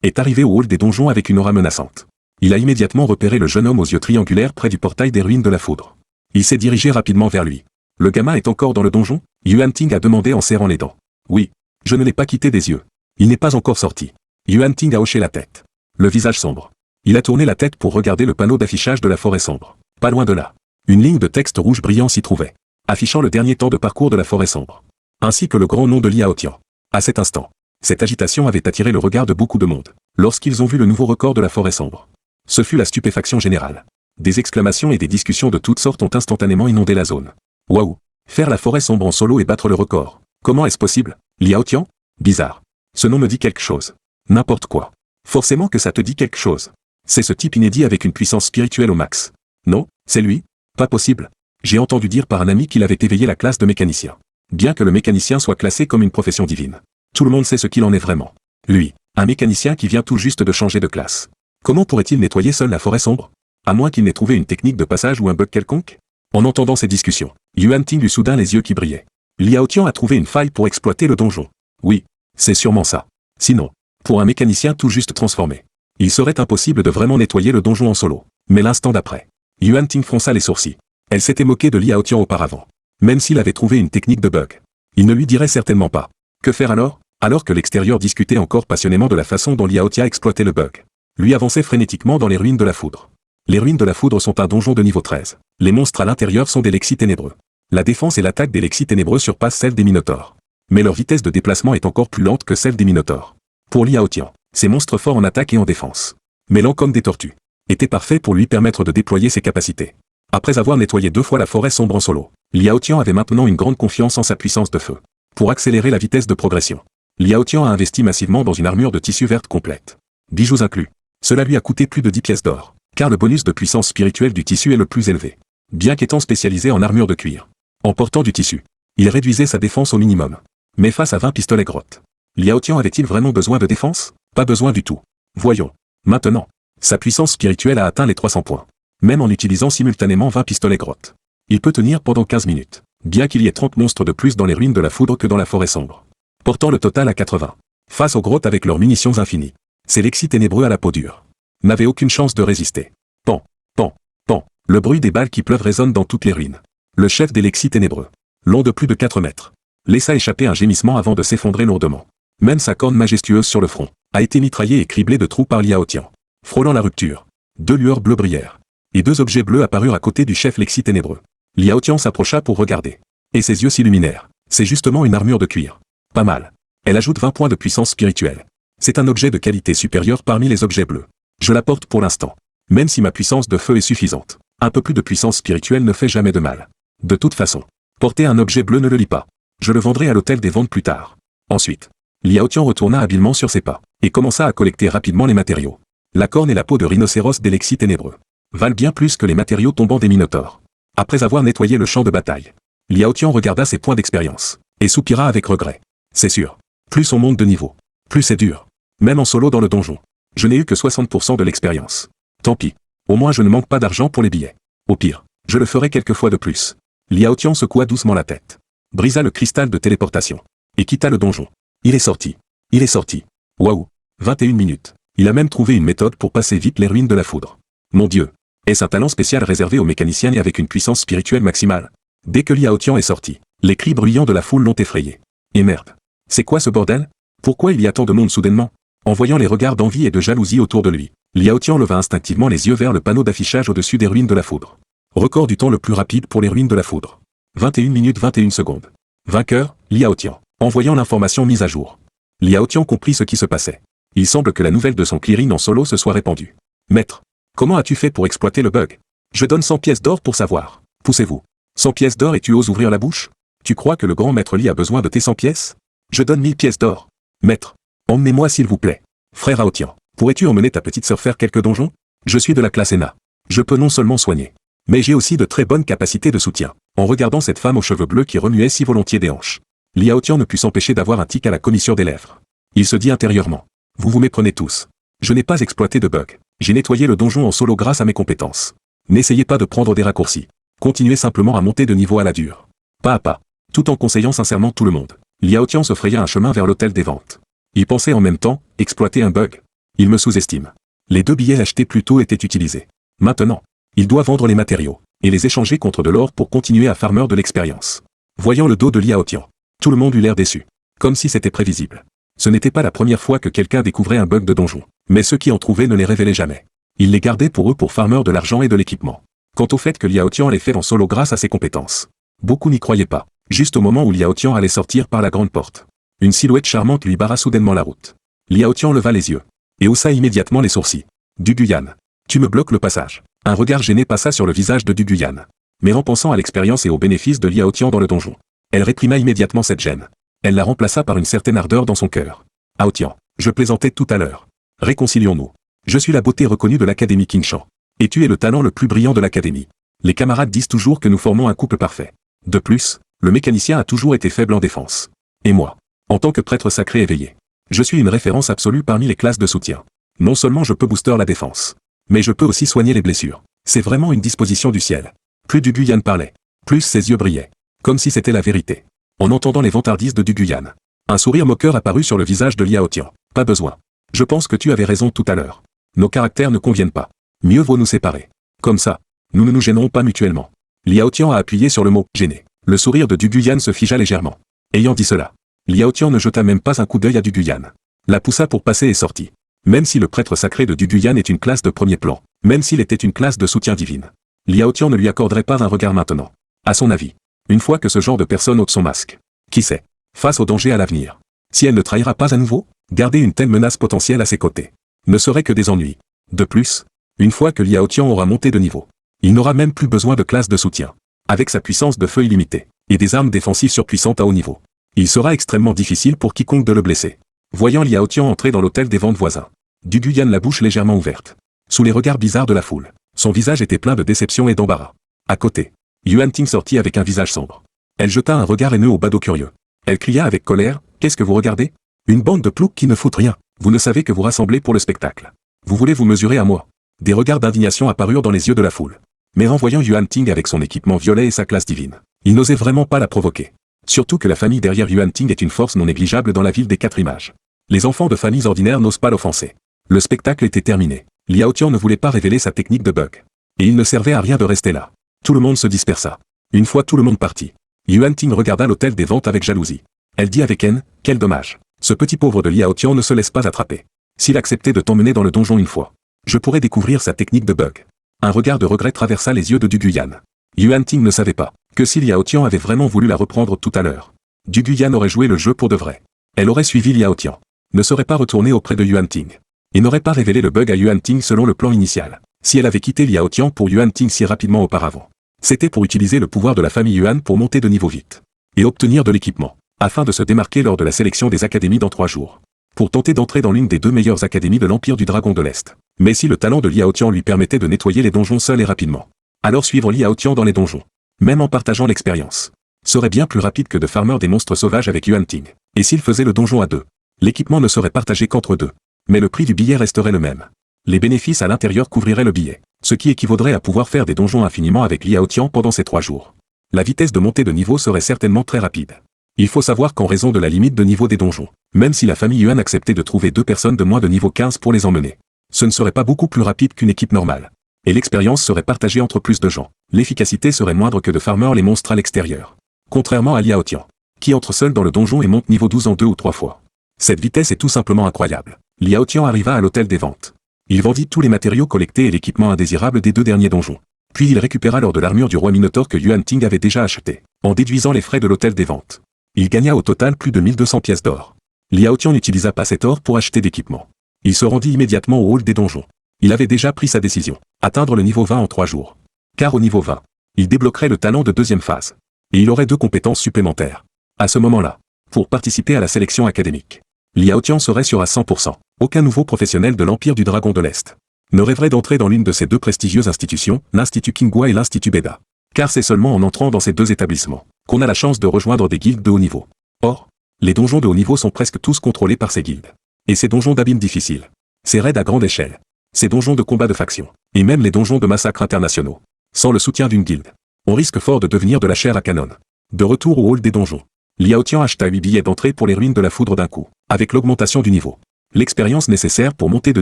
est arrivé au hall des donjons avec une aura menaçante. Il a immédiatement repéré le jeune homme aux yeux triangulaires près du portail des ruines de la foudre. Il s'est dirigé rapidement vers lui. Le gamin est encore dans le donjon? Yuan Ting a demandé en serrant les dents. Oui, je ne l'ai pas quitté des yeux. Il n'est pas encore sorti. Yuan Ting a hoché la tête. Le visage sombre. Il a tourné la tête pour regarder le panneau d'affichage de la forêt sombre. Pas loin de là. Une ligne de texte rouge brillant s'y trouvait, affichant le dernier temps de parcours de la forêt sombre. Ainsi que le grand nom de Liao Tian. À cet instant, cette agitation avait attiré le regard de beaucoup de monde, lorsqu'ils ont vu le nouveau record de la forêt sombre. Ce fut la stupéfaction générale. Des exclamations et des discussions de toutes sortes ont instantanément inondé la zone. Waouh! Faire la forêt sombre en solo et battre le record. Comment est-ce possible? Liao Tian? Bizarre. Ce nom me dit quelque chose. N'importe quoi. Forcément que ça te dit quelque chose. C'est ce type inédit avec une puissance spirituelle au max. Non, c'est lui? Pas possible. J'ai entendu dire par un ami qu'il avait éveillé la classe de mécanicien. Bien que le mécanicien soit classé comme une profession divine. Tout le monde sait ce qu'il en est vraiment. Lui, un mécanicien qui vient tout juste de changer de classe. Comment pourrait-il nettoyer seul la forêt sombre? À moins qu'il n'ait trouvé une technique de passage ou un bug quelconque? En entendant ces discussions, Yuan Ting eut soudain les yeux qui brillaient. Liao Tian a trouvé une faille pour exploiter le donjon. Oui, c'est sûrement ça. Sinon, pour un mécanicien tout juste transformé, il serait impossible de vraiment nettoyer le donjon en solo. Mais l'instant d'après, Yuan Ting fronça les sourcils. Elle s'était moquée de Liao Tian auparavant. Même s'il avait trouvé une technique de bug. Il ne lui dirait certainement pas. Que faire alors? Alors que l'extérieur discutait encore passionnément de la façon dont Liao Tian exploitait le bug. Lui avançait frénétiquement dans les ruines de la foudre. Les ruines de la foudre sont un donjon de niveau 13. Les monstres à l'intérieur sont des Lexis ténébreux. La défense et l'attaque des Lexis ténébreux surpassent celle des Minotaures. Mais leur vitesse de déplacement est encore plus lente que celle des Minotaures. Pour Liao Tian, ces monstres forts en attaque et en défense, mais lents comme des tortues, étaient parfaits pour lui permettre de déployer ses capacités. Après avoir nettoyé 2 fois la forêt sombre en solo, Liao Tian avait maintenant une grande confiance en sa puissance de feu. Pour accélérer la vitesse de progression, Liao Tian a investi massivement dans une armure de tissu verte complète. Bijoux inclus. Cela lui a coûté plus de 10 pièces d'or, car le bonus de puissance spirituelle du tissu est le plus élevé. Bien qu'étant spécialisé en armure de cuir. En portant du tissu, il réduisait sa défense au minimum. Mais face à 20 pistolets grottes, Liao Tian avait-il vraiment besoin de défense? Pas besoin du tout. Voyons. Maintenant, sa puissance spirituelle a atteint les 300 points. Même en utilisant simultanément 20 pistolets grottes. Il peut tenir pendant 15 minutes. Bien qu'il y ait 30 monstres de plus dans les ruines de la foudre que dans la forêt sombre. Portant le total à 80. Face aux grottes avec leurs munitions infinies. Ces Lexis ténébreux à la peau dure. N'avaient aucune chance de résister. Pan, pan, pan. Le bruit des balles qui pleuvent résonne dans toutes les ruines. Le chef des Lexis ténébreux, long de plus de 4 mètres, laissa échapper un gémissement avant de s'effondrer lourdement. Même sa corne majestueuse sur le front a été mitraillée et criblée de trous par Liao Tian. Frôlant la rupture, 2 lueurs bleues brillèrent. Et 2 objets bleus apparurent à côté du chef Lexis ténébreux. Liao Tian s'approcha pour regarder. Et ses yeux s'illuminèrent. C'est justement une armure de cuir. Pas mal. Elle ajoute 20 points de puissance spirituelle. C'est un objet de qualité supérieure parmi les objets bleus. Je la porte pour l'instant. Même si ma puissance de feu est suffisante. Un peu plus de puissance spirituelle ne fait jamais de mal. De toute façon, porter un objet bleu ne le lie pas. Je le vendrai à l'hôtel des ventes plus tard. Ensuite, Liao Tian retourna habilement sur ses pas, et commença à collecter rapidement les matériaux. La corne et la peau de rhinocéros des Lexis ténébreux valent bien plus que les matériaux tombants des Minotaures. Après avoir nettoyé le champ de bataille, Liao Tian regarda ses points d'expérience, et soupira avec regret. C'est sûr. Plus on monte de niveau, plus c'est dur. Même en solo dans le donjon. Je n'ai eu que 60% de l'expérience. Tant pis. Au moins je ne manque pas d'argent pour les billets. Au pire, je le ferai quelques fois de plus. Liao Tian secoua doucement la tête. Brisa le cristal de téléportation. Et quitta le donjon. Il est sorti. Il est sorti. Waouh. 21 minutes. Il a même trouvé une méthode pour passer vite les ruines de la foudre. Mon Dieu. Est-ce un talent spécial réservé aux mécaniciens et avec une puissance spirituelle maximale? Dès que Liao Tian est sorti, les cris bruyants de la foule l'ont effrayé. Et merde. C'est quoi ce bordel? Pourquoi il y a tant de monde soudainement? En voyant les regards d'envie et de jalousie autour de lui, Liao Tian leva instinctivement les yeux vers le panneau d'affichage au-dessus des ruines de la foudre. Record du temps le plus rapide pour les ruines de la foudre. 21 minutes 21 secondes. Vainqueur, Liao Tian. En voyant l'information mise à jour, Liao Tian comprit ce qui se passait. Il semble que la nouvelle de son clearing en solo se soit répandue. Maître, comment as-tu fait pour exploiter le bug? Je donne 100 pièces d'or pour savoir. Poussez-vous. 100 pièces d'or et tu oses ouvrir la bouche? Tu crois que le grand maître Li a besoin de tes 100 pièces? Je donne 1000 pièces d'or. Maître, emmenez-moi s'il vous plaît. Frère Aotian, pourrais-tu emmener ta petite sœur faire quelques donjons? Je suis de la classe ENA. Je peux non seulement soigner, mais j'ai aussi de très bonnes capacités de soutien. En regardant cette femme aux cheveux bleus qui remuait si volontiers des hanches, Liao Tian ne put s'empêcher d'avoir un tic à la commissure des lèvres. Il se dit intérieurement. Vous vous méprenez tous. Je n'ai pas exploité de bug. J'ai nettoyé le donjon en solo grâce à mes compétences. N'essayez pas de prendre des raccourcis. Continuez simplement à monter de niveau à la dure. Pas à pas. Tout en conseillant sincèrement tout le monde. Liao Tian se fraya un chemin vers l'hôtel des ventes. Il pensait en même temps, exploiter un bug. Il me sous-estime. Les 2 billets achetés plus tôt étaient utilisés. Maintenant, il doit vendre les matériaux, et les échanger contre de l'or pour continuer à farmer de l'expérience. Voyant le dos de Liao Tian, tout le monde eut l'air déçu. Comme si c'était prévisible. Ce n'était pas la première fois que quelqu'un découvrait un bug de donjon, mais ceux qui en trouvaient ne les révélaient jamais. Ils les gardaient pour eux pour farmer de l'argent et de l'équipement. Quant au fait que Liao Tian allait faire en solo grâce à ses compétences, beaucoup n'y croyaient pas. Juste au moment où Liao Tian allait sortir par la grande porte, une silhouette charmante lui barra soudainement la route. Liao Tian leva les yeux et haussa immédiatement les sourcils. Du Guyan, tu me bloques le passage. Un regard gêné passa sur le visage de Du Guyan. Mais en pensant à l'expérience et aux bénéfices de Liao Tian dans le donjon, elle réprima immédiatement cette gêne. Elle la remplaça par une certaine ardeur dans son cœur. Ao Tian, je plaisantais tout à l'heure. Réconcilions-nous. Je suis la beauté reconnue de l'Académie Qingshan. Et tu es le talent le plus brillant de l'Académie. Les camarades disent toujours que nous formons un couple parfait. De plus, le mécanicien a toujours été faible en défense. Et moi, en tant que prêtre sacré éveillé, je suis une référence absolue parmi les classes de soutien. Non seulement je peux booster la défense, mais je peux aussi soigner les blessures. C'est vraiment une disposition du ciel. Plus Du Guyan parlait, plus ses yeux brillaient. Comme si c'était la vérité. En entendant les vantardises de Du Guyan, un sourire moqueur apparut sur le visage de Liao Tian. Pas besoin. Je pense que tu avais raison tout à l'heure. Nos caractères ne conviennent pas. Mieux vaut nous séparer. Comme ça, nous ne nous gênerons pas mutuellement. Liao Tian a appuyé sur le mot « gêner ». Le sourire de Du Guyan se figea légèrement. Ayant dit cela, Liao Tian ne jeta même pas un coup d'œil à Du Guyan. La poussa pour passer et sortit. Même si le prêtre sacré de Du Guyan est une classe de premier plan, même s'il était une classe de soutien divine, Liao Tian ne lui accorderait pas un regard maintenant. À son avis, une fois que ce genre de personne ôte son masque, qui sait, face au danger à l'avenir, si elle ne trahira pas à nouveau, garder une telle menace potentielle à ses côtés, ne serait que des ennuis. De plus, une fois que Liao Tian aura monté de niveau, il n'aura même plus besoin de classe de soutien. Avec sa puissance de feu illimitée, et des armes défensives surpuissantes à haut niveau, il sera extrêmement difficile pour quiconque de le blesser. Voyant Liao Tian entrer dans l'hôtel des ventes voisins, Du Guyan la bouche légèrement ouverte. Sous les regards bizarres de la foule, son visage était plein de déception et d'embarras. À côté, Yuan Ting sortit avec un visage sombre. Elle jeta un regard haineux au badaud curieux. Elle cria avec colère, « Qu'est-ce que vous regardez? Une bande de ploucs qui ne foutent rien. Vous ne savez que vous rassemblez pour le spectacle. Vous voulez vous mesurer à moi ?» Des regards d'indignation apparurent dans les yeux de la foule. Mais en voyant Yuan Ting avec son équipement violet et sa classe divine, il n'osait vraiment pas la provoquer. Surtout que la famille derrière Yuan Ting est une force non négligeable dans la ville des 4 images. Les enfants de familles ordinaires n'osent pas l'offenser. Le spectacle était terminé. Liao Tian ne voulait pas révéler sa technique de bug. Et il ne servait à rien de rester là. Tout le monde se dispersa. Une fois tout le monde parti, Yuan Ting regarda l'hôtel des ventes avec jalousie. Elle dit avec haine, « Quel dommage. Ce petit pauvre de Liao Tian ne se laisse pas attraper. S'il acceptait de t'emmener dans le donjon une fois, je pourrais découvrir sa technique de bug. » Un regard de regret traversa les yeux de Du Guyan. Yuan Ting ne savait pas que si Liao Tian avait vraiment voulu la reprendre tout à l'heure, Du Guyan aurait joué le jeu pour de vrai. Elle aurait suivi Liao Tian, ne serait pas retournée auprès de Yuan Ting, et n'aurait pas révélé le bug à Yuan Ting selon le plan initial. Si elle avait quitté Liao Tian pour Yuan Ting si rapidement auparavant, c'était pour utiliser le pouvoir de la famille Yuan pour monter de niveau vite, et obtenir de l'équipement, afin de se démarquer lors de la sélection des académies dans 3 jours. Pour tenter d'entrer dans l'une des 2 meilleures académies de l'Empire du Dragon de l'Est. Mais si le talent de Liao Tian lui permettait de nettoyer les donjons seul et rapidement, alors suivre Liao Tian dans les donjons, même en partageant l'expérience, serait bien plus rapide que de farmer des monstres sauvages avec Yuan-Ting. Et s'il faisait le donjon à deux, l'équipement ne serait partagé qu'entre deux. Mais le prix du billet resterait le même. Les bénéfices à l'intérieur couvriraient le billet, ce qui équivaudrait à pouvoir faire des donjons infiniment avec Liao Tian pendant ces 3 jours. La vitesse de montée de niveau serait certainement très rapide. Il faut savoir qu'en raison de la limite de niveau des donjons, même si la famille Yuan acceptait de trouver 2 personnes de moins de niveau 15 pour les emmener, ce ne serait pas beaucoup plus rapide qu'une équipe normale. Et l'expérience serait partagée entre plus de gens. L'efficacité serait moindre que de farmer les monstres à l'extérieur. Contrairement à Liao Tian, qui entre seul dans le donjon et monte niveau 12 en 2 ou 3 fois. Cette vitesse est tout simplement incroyable. Liao Tian arriva à l'hôtel des ventes. Il vendit tous les matériaux collectés et l'équipement indésirable des 2 derniers donjons. Puis il récupéra l'or de l'armure du roi Minotaure que Yuan-Ting avait déjà acheté, en déduisant les frais de l'hôtel des ventes. Il gagna au total plus de 1200 pièces d'or. Liao Tian n'utilisa pas cet or pour acheter d'équipement. Il se rendit immédiatement au hall des donjons. Il avait déjà pris sa décision, atteindre le niveau 20 en 3 jours. Car au niveau 20, il débloquerait le talent de deuxième phase. Et il aurait 2 compétences supplémentaires. À ce moment-là, pour participer à la sélection académique, Liao Tian serait sûr à 100%. Aucun nouveau professionnel de l'Empire du Dragon de l'Est ne rêverait d'entrer dans l'une de ces 2 prestigieuses institutions, l'Institut Qinghua et l'Institut Beda. Car c'est seulement en entrant dans ces 2 établissements qu'on a la chance de rejoindre des guildes de haut niveau. Or, les donjons de haut niveau sont presque tous contrôlés par ces guildes. Et ces donjons d'abîme difficiles, ces raids à grande échelle, ces donjons de combat de faction, et même les donjons de massacres internationaux, sans le soutien d'une guilde, on risque fort de devenir de la chair à canon. De retour au hall des donjons, Liao Tian acheta 8 billets d'entrée pour les ruines de la foudre d'un coup, avec l'augmentation du niveau. L'expérience nécessaire pour monter de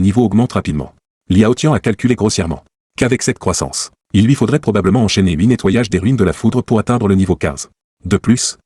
niveau augmente rapidement. Liao Tian a calculé grossièrement qu'avec cette croissance, il lui faudrait probablement enchaîner 8 nettoyages des ruines de la foudre pour atteindre le niveau 15. De plus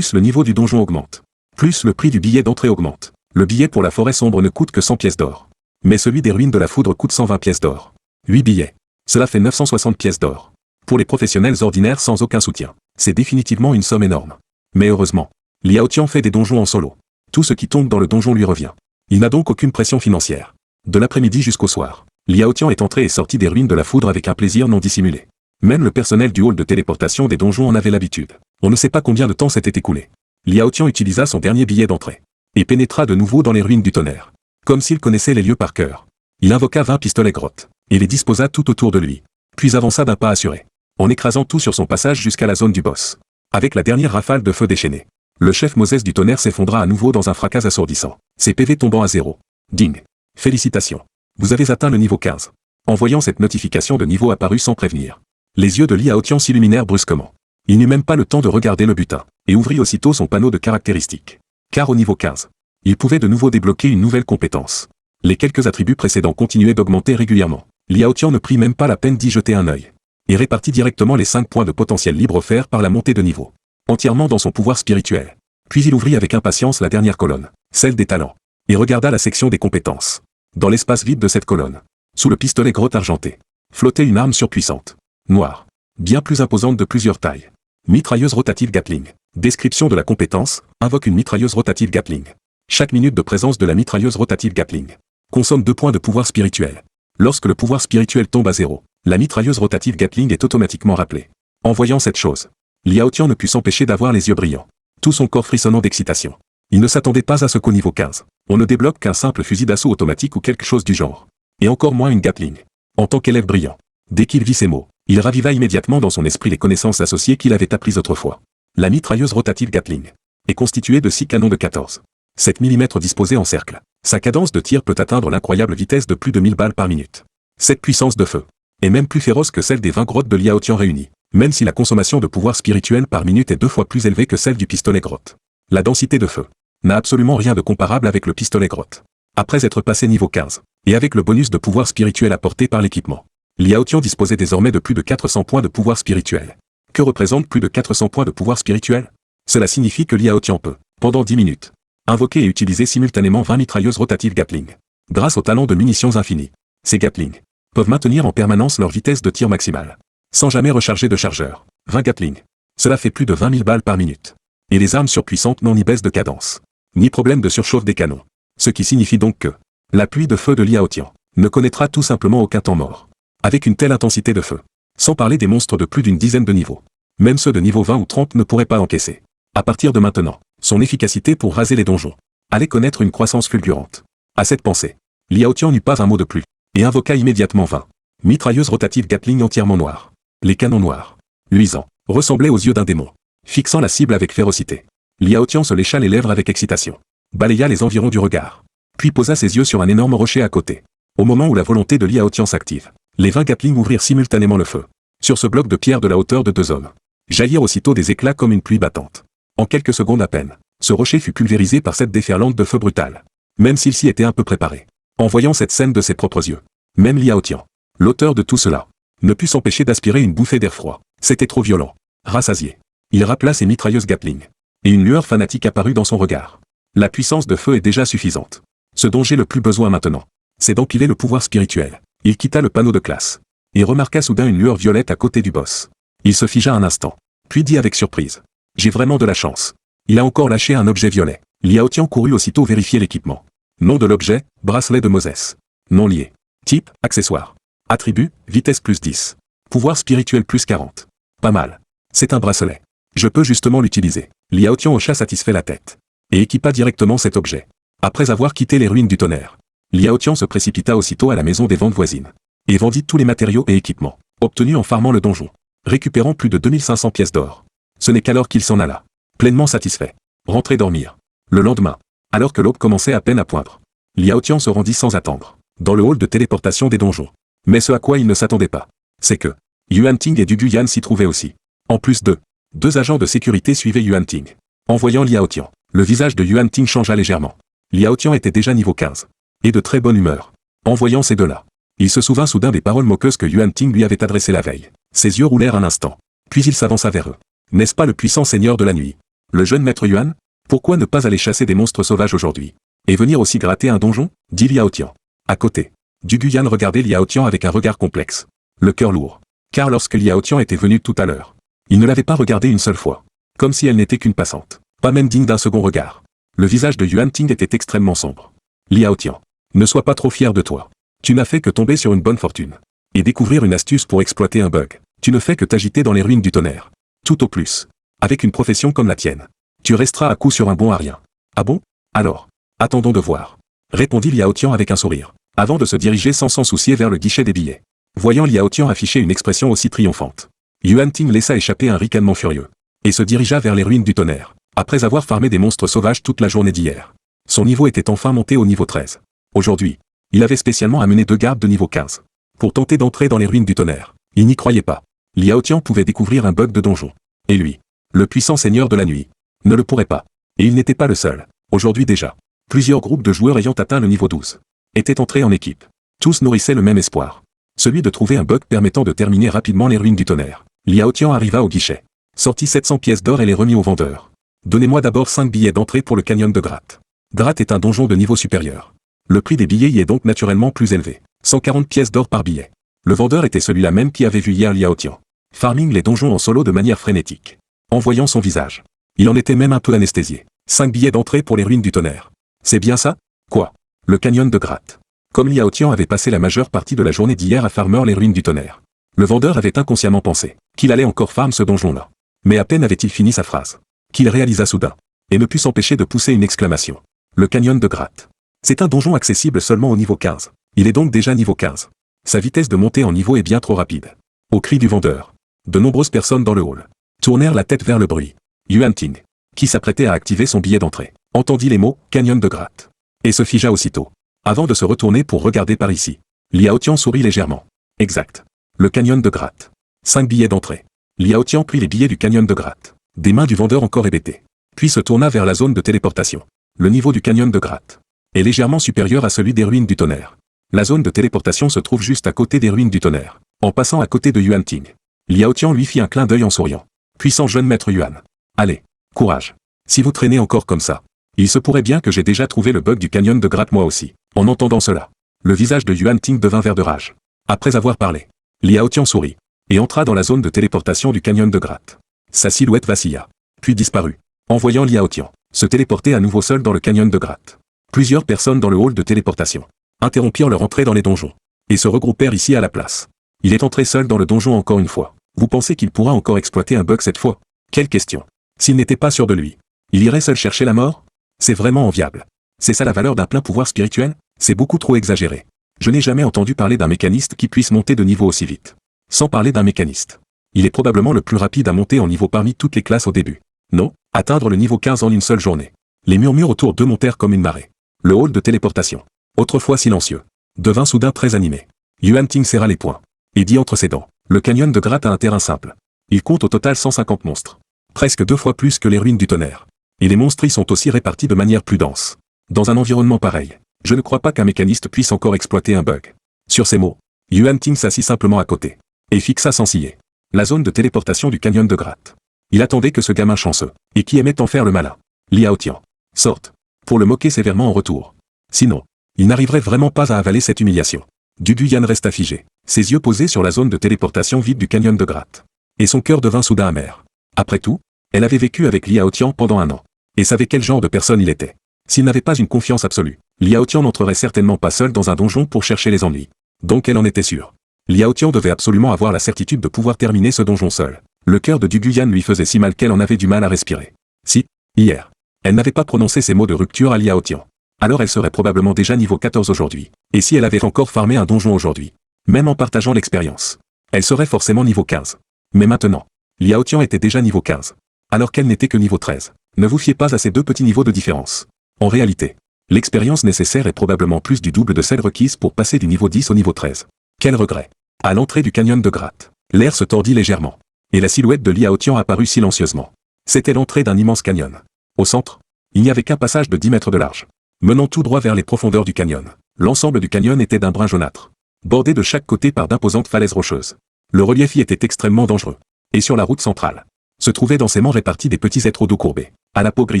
le niveau du donjon augmente, plus le prix du billet d'entrée augmente. Le billet pour la forêt sombre ne coûte que 100 pièces d'or. Mais celui des ruines de la foudre coûte 120 pièces d'or. 8 billets. Cela fait 960 pièces d'or. Pour les professionnels ordinaires sans aucun soutien, c'est définitivement une somme énorme. Mais heureusement, Liao Tian fait des donjons en solo. Tout ce qui tombe dans le donjon lui revient. Il n'a donc aucune pression financière. De l'après-midi jusqu'au soir, Liao Tian est entré et sorti des ruines de la foudre avec un plaisir non dissimulé. Même le personnel du hall de téléportation des donjons en avait l'habitude. On ne sait pas combien de temps s'était écoulé. Liao Tian utilisa son dernier billet d'entrée et pénétra de nouveau dans les ruines du tonnerre. Comme s'il connaissait les lieux par cœur. Il invoqua 20 pistolets grottes et les disposa tout autour de lui. Puis avança d'un pas assuré, en écrasant tout sur son passage jusqu'à la zone du boss. Avec la dernière rafale de feu déchaînée, le chef Moses du tonnerre s'effondra à nouveau dans un fracas assourdissant, ses PV tombant à 0. Ding. Félicitations. Vous avez atteint le niveau 15. En voyant cette notification de niveau apparue sans prévenir, les yeux de Liao Tian s'illuminèrent brusquement. Il n'eut même pas le temps de regarder le butin, et ouvrit aussitôt son panneau de caractéristiques. Car au niveau 15, il pouvait de nouveau débloquer une nouvelle compétence. Les quelques attributs précédents continuaient d'augmenter régulièrement. Liao Tian ne prit même pas la peine d'y jeter un œil. Et répartit directement les 5 points de potentiel libre offerts par la montée de niveau. Entièrement dans son pouvoir spirituel. Puis il ouvrit avec impatience la dernière colonne, celle des talents. Et regarda la section des compétences. Dans l'espace vide de cette colonne, sous le pistolet grotte argenté, flottait une arme surpuissante. Noire. Bien plus imposante de plusieurs tailles. Mitrailleuse rotative Gatling. Description de la compétence, invoque une mitrailleuse rotative Gatling. Chaque minute de présence de la mitrailleuse rotative Gatling consomme 2 points de pouvoir spirituel. Lorsque le pouvoir spirituel tombe à 0, la mitrailleuse rotative Gatling est automatiquement rappelée. En voyant cette chose, Liao Tian ne put s'empêcher d'avoir les yeux brillants. Tout son corps frissonnant d'excitation. Il ne s'attendait pas à ce qu'au niveau 15, on ne débloque qu'un simple fusil d'assaut automatique ou quelque chose du genre. Et encore moins une Gatling. En tant qu'élève brillant, dès qu'il vit ces mots, il raviva immédiatement dans son esprit les connaissances associées qu'il avait apprises autrefois. La mitrailleuse rotative Gatling est constituée de 6 canons de 14. 7 mm disposés en cercle. Sa cadence de tir peut atteindre l'incroyable vitesse de plus de 1000 balles par minute. Cette puissance de feu est même plus féroce que celle des 20 grottes de Liao Tian réunies, même si la consommation de pouvoir spirituel par minute est 2 fois plus élevée que celle du pistolet grotte. La densité de feu n'a absolument rien de comparable avec le pistolet grotte. Après être passé niveau 15, et avec le bonus de pouvoir spirituel apporté par l'équipement, Liao Tian disposait désormais de plus de 400 points de pouvoir spirituel. Que représente plus de 400 points de pouvoir spirituel? Cela signifie que Liao Tian peut, pendant 10 minutes, invoquer et utiliser simultanément 20 mitrailleuses rotatives Gatling. Grâce au talent de munitions infinies, ces Gatling peuvent maintenir en permanence leur vitesse de tir maximale, sans jamais recharger de chargeur. 20 Gatling. Cela fait plus de 20 000 balles par minute. Et les armes surpuissantes n'ont ni baisse de cadence, ni problème de surchauffe des canons. Ce qui signifie donc que la pluie de feu de Liao Tian ne connaîtra tout simplement aucun temps mort. Avec une telle intensité de feu, sans parler des monstres de plus d'une dizaine de niveaux, même ceux de niveau 20 ou 30 ne pourraient pas encaisser. À partir de maintenant, son efficacité pour raser les donjons allait connaître une croissance fulgurante. À cette pensée, Liao Tian n'eut pas un mot de plus, et invoqua immédiatement 20 mitrailleuses rotatives Gatling entièrement noires. Les canons noirs, luisants, ressemblaient aux yeux d'un démon. fixant la cible avec férocité. Liao Tian se lécha les lèvres avec excitation, balaya les environs du regard, puis posa ses yeux sur un énorme rocher à côté. Au moment où la volonté de Liao Tian s'active, les 20 Gatling ouvrirent simultanément le feu. Sur ce bloc de pierre de la hauteur de 2 hommes, jaillirent aussitôt des éclats comme une pluie battante. En quelques secondes à peine, ce rocher fut pulvérisé par cette déferlante de feu brutal. Même s'il s'y était un peu préparé. En voyant cette scène de ses propres yeux, même Liao Tian, l'auteur de tout cela, ne put s'empêcher d'aspirer une bouffée d'air froid. C'était trop violent. Rassasié, il rappela ses mitrailleuses Gatling. Et une lueur fanatique apparut dans son regard. La puissance de feu est déjà suffisante. Ce dont j'ai le plus besoin maintenant, c'est d'empiler le pouvoir spirituel. Il quitta le panneau de classe. Et remarqua soudain une lueur violette à côté du boss. Il se figea un instant, puis dit avec surprise. J'ai vraiment de la chance. Il a encore lâché un objet violet. Liao Tian courut aussitôt vérifier l'équipement. Nom de l'objet, bracelet de Moses. Nom lié. Type, accessoire. Attribut, vitesse plus 10. Pouvoir spirituel plus 40. Pas mal. C'est un bracelet. Je peux justement l'utiliser. Liao Tian hocha satisfait la tête. Et équipa directement cet objet. Après avoir quitté les ruines du tonnerre, Liao Tian se précipita aussitôt à la maison des ventes voisines. Et vendit tous les matériaux et équipements, obtenus en farmant le donjon, récupérant plus de 2500 pièces d'or. Ce n'est qu'alors qu'il s'en alla, pleinement satisfait, rentrer dormir. Le lendemain, alors que l'aube commençait à peine à poindre, Liao Tian se rendit sans attendre, dans le hall de téléportation des donjons. Mais ce à quoi il ne s'attendait pas, c'est que Yuan Ting et Du Guyan s'y trouvaient aussi. En plus d'eux, 2 agents de sécurité suivaient Yuan Ting. En voyant Liao Tian, le visage de Yuan Ting changea légèrement. Liao Tian était déjà niveau 15. Et de très bonne humeur. En voyant ces deux-là, il se souvint soudain des paroles moqueuses que Yuan Ting lui avait adressées la veille. Ses yeux roulèrent un instant. Puis il s'avança vers eux. N'est-ce pas le puissant seigneur de la nuit? Le jeune maître Yuan? Pourquoi ne pas aller chasser des monstres sauvages aujourd'hui? Et venir aussi gratter un donjon? Dit Liao Tian. À côté, Du Guyan regardait Liao Tian avec un regard complexe. Le cœur lourd. Car lorsque Liao Tian était venu tout à l'heure, il ne l'avait pas regardée une seule fois. Comme si elle n'était qu'une passante. Pas même digne d'un second regard. Le visage de Yuan Ting était extrêmement sombre. Liao Tian. Ne sois pas trop fier de toi. Tu n'as fait que tomber sur une bonne fortune. Et découvrir une astuce pour exploiter un bug. Tu ne fais que t'agiter dans les ruines du tonnerre. Tout au plus. Avec une profession comme la tienne. Tu resteras à coup sur un bon à rien. Ah bon? Alors. Attendons de voir. Répondit Liao Tian avec un sourire. Avant de se diriger sans s'en soucier vers le guichet des billets. Voyant Liao Tian afficher une expression aussi triomphante. Yuan Ting laissa échapper un ricanement furieux. Et se dirigea vers les ruines du tonnerre. Après avoir farmé des monstres sauvages toute la journée d'hier. Son niveau était enfin monté au niveau 13. Aujourd'hui, il avait spécialement amené 2 gardes de niveau 15. Pour tenter d'entrer dans les ruines du tonnerre. Il n'y croyait pas. Liao Tian pouvait découvrir un bug de donjon. Et lui, le puissant seigneur de la nuit, ne le pourrait pas. Et il n'était pas le seul. Aujourd'hui déjà, plusieurs groupes de joueurs ayant atteint le niveau 12 étaient entrés en équipe. Tous nourrissaient le même espoir. Celui de trouver un bug permettant de terminer rapidement les ruines du tonnerre. Liao Tian arriva au guichet. Sortit 700 pièces d'or et les remit au vendeur. Donnez-moi d'abord 5 billets d'entrée pour le canyon de Gratte. Gratte est un donjon de niveau supérieur. Le prix des billets y est donc naturellement plus élevé. 140 pièces d'or par billet. Le vendeur était celui-là même qui avait vu hier Liao Tian. Farming les donjons en solo de manière frénétique. En voyant son visage. Il en était même un peu anesthésié. 5 billets d'entrée pour les ruines du tonnerre. C'est bien ça? Quoi? Le canyon de Gratte. Comme Liao Tian avait passé la majeure partie de la journée d'hier à farmer les ruines du tonnerre. Le vendeur avait inconsciemment pensé qu'il allait encore farm ce donjon-là. Mais à peine avait-il fini sa phrase, qu'il réalisa soudain, et ne put s'empêcher de pousser une exclamation. Le canyon de Gratte. C'est un donjon accessible seulement au niveau 15. Il est donc déjà niveau 15. Sa vitesse de montée en niveau est bien trop rapide. Au cri du vendeur, de nombreuses personnes dans le hall tournèrent la tête vers le bruit. Yuan Ting, qui s'apprêtait à activer son billet d'entrée, entendit les mots « canyon de Gratte » et se figea aussitôt. Avant de se retourner pour regarder par ici, Liao Tian sourit légèrement. Exact. Le canyon de Gratte. 5 billets d'entrée. Liao Tian prit les billets du canyon de Gratte, des mains du vendeur encore hébété, puis se tourna vers la zone de téléportation. Le niveau du canyon de Gratte est légèrement supérieur à celui des ruines du tonnerre. La zone de téléportation se trouve juste à côté des ruines du tonnerre. En passant à côté de Yuan Ting, Liao Tian lui fit un clin d'œil en souriant. Puissant jeune maître Yuan. Allez, courage. Si vous traînez encore comme ça, il se pourrait bien que j'ai déjà trouvé le bug du canyon de Gratte moi aussi. En entendant cela, le visage de Yuan Ting devint vert de rage. Après avoir parlé, Liao Tian sourit et entra dans la zone de téléportation du canyon de Gratte. Sa silhouette vacilla, puis disparut. En voyant Liao Tian se téléporter à nouveau seul dans le canyon de Gratte. Plusieurs personnes dans le hall de téléportation interrompirent leur entrée dans les donjons et se regroupèrent ici à la place. Il est entré seul dans le donjon encore une fois. Vous pensez qu'il pourra encore exploiter un bug cette fois? Quelle question. S'il n'était pas sûr de lui, il irait seul chercher la mort? C'est vraiment enviable. C'est ça la valeur d'un plein pouvoir spirituel? C'est beaucoup trop exagéré. Je n'ai jamais entendu parler d'un mécaniste qui puisse monter de niveau aussi vite. Sans parler d'un mécaniste Il est probablement le plus rapide à monter en niveau parmi toutes les classes au début. Non, atteindre le niveau 15 en une seule journée. Les murmures autour d'eux montèrent comme une marée. Le hall de téléportation, autrefois silencieux, devint soudain très animé. Yuan Ting serra les poings et dit entre ses dents, le canyon de Gratte a un terrain simple. Il compte au total 150 monstres. Presque 2 fois plus que les ruines du tonnerre. Et les monstres y sont aussi répartis de manière plus dense. Dans un environnement pareil, je ne crois pas qu'un mécaniste puisse encore exploiter un bug. Sur ces mots, Yuan Ting s'assit simplement à côté et fixa sans ciller la zone de téléportation du canyon de Gratte. Il attendait que ce gamin chanceux, et qui aimait en faire le malin, Liao Tian, sorte, pour le moquer sévèrement en retour. Sinon, il n'arriverait vraiment pas à avaler cette humiliation. Du Guyan resta figé, ses yeux posés sur la zone de téléportation vide du canyon de Gratte. Et son cœur devint soudain amer. Après tout, elle avait vécu avec Liao Tian pendant 1 an, et savait quel genre de personne il était. S'il n'avait pas une confiance absolue, Liao Tian n'entrerait certainement pas seul dans un donjon pour chercher les ennuis. Donc elle en était sûre. Liao Tian devait absolument avoir la certitude de pouvoir terminer ce donjon seul. Le cœur de Du Guyan lui faisait si mal qu'elle en avait du mal à respirer. Si, hier, elle n'avait pas prononcé ces mots de rupture à Liao Tian, alors elle serait probablement déjà niveau 14 aujourd'hui. Et si elle avait encore farmé un donjon aujourd'hui, même en partageant l'expérience, elle serait forcément niveau 15. Mais maintenant, Liao Tian était déjà niveau 15, alors qu'elle n'était que niveau 13. Ne vous fiez pas à ces 2 petits niveaux de différence. En réalité, l'expérience nécessaire est probablement plus du double de celle requise pour passer du niveau 10 au niveau 13. Quel regret. À l'entrée du canyon de Gratte, l'air se tordit légèrement, et la silhouette de Liao Tian apparut silencieusement. C'était l'entrée d'un immense canyon. Au centre, il n'y avait qu'un passage de 10 mètres de large, menant tout droit vers les profondeurs du canyon. L'ensemble du canyon était d'un brun jaunâtre, bordé de chaque côté par d'imposantes falaises rocheuses. Le relief y était extrêmement dangereux. Et sur la route centrale, se trouvaient densément répartis des petits êtres au dos courbé, à la peau gris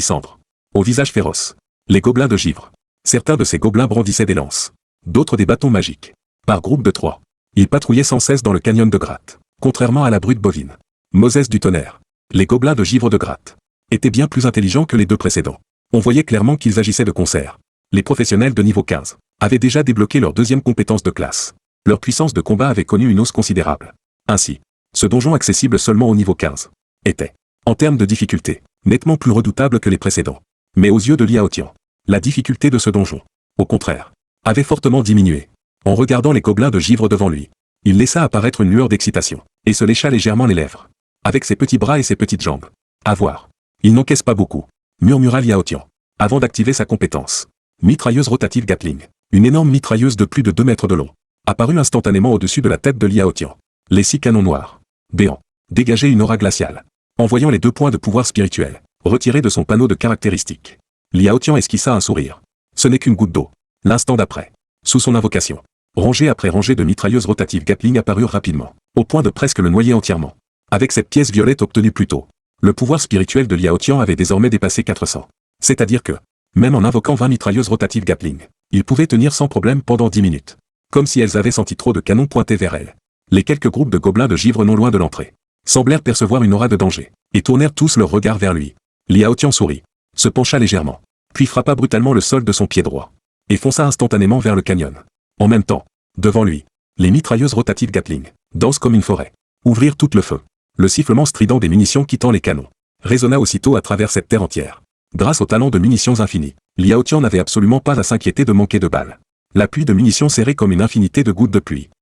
cendre, au visage féroce. Les gobelins de givre. Certains de ces gobelins brandissaient des lances, d'autres des bâtons magiques. Par groupe de 3, ils patrouillaient sans cesse dans le canyon de Gratte. Contrairement à la brute bovine, Moses du tonnerre, les gobelins de givre de Gratte étaient bien plus intelligents que les 2 précédents. On voyait clairement qu'ils agissaient de concert. Les professionnels de niveau 15 avaient déjà débloqué leur 2e compétence de classe. Leur puissance de combat avait connu une hausse considérable. Ainsi, ce donjon accessible seulement au niveau 15 était, en termes de difficulté, nettement plus redoutable que les précédents. Mais aux yeux de Liao Tian, la difficulté de ce donjon, au contraire, avait fortement diminué. En regardant les gobelins de givre devant lui, il laissa apparaître une lueur d'excitation, et se lécha légèrement les lèvres. Avec ses petits bras et ses petites jambes. À voir. Il n'encaisse pas beaucoup, murmura Liao Tian, avant d'activer sa compétence. Mitrailleuse rotative Gatling. Une énorme mitrailleuse de plus de 2 mètres de long, apparut instantanément au-dessus de la tête de Liao Tian. Les 6 canons noirs, béants, dégageaient une aura glaciale. En voyant les 2 points de pouvoir spirituel, retirés de son panneau de caractéristiques, Liao Tian esquissa un sourire. Ce n'est qu'une goutte d'eau. L'instant d'après, sous son invocation, rangée après rangée de mitrailleuses rotatives Gatling apparurent rapidement, au point de presque le noyer entièrement. Avec cette pièce violette obtenue plus tôt, le pouvoir spirituel de Liao Tian avait désormais dépassé 400. C'est-à-dire que, même en invoquant 20 mitrailleuses rotatives Gatling, il pouvait tenir sans problème pendant 10 minutes. Comme si elles avaient senti trop de canons pointés vers elles. Les quelques groupes de gobelins de givre non loin de l'entrée semblèrent percevoir une aura de danger, et tournèrent tous leur regard vers lui. Liao Tian sourit, se pencha légèrement, puis frappa brutalement le sol de son pied droit, et fonça instantanément vers le canyon. En même temps, devant lui, les mitrailleuses rotatives Gatling, denses comme une forêt, ouvrirent tout le feu. Le sifflement strident des munitions quittant les canons résonna aussitôt à travers cette terre entière. Grâce au talent de munitions infini, Liao Tian n'avait absolument pas à s'inquiéter de manquer de balles. La pluie de munitions serrait comme une infinité de gouttes de pluie.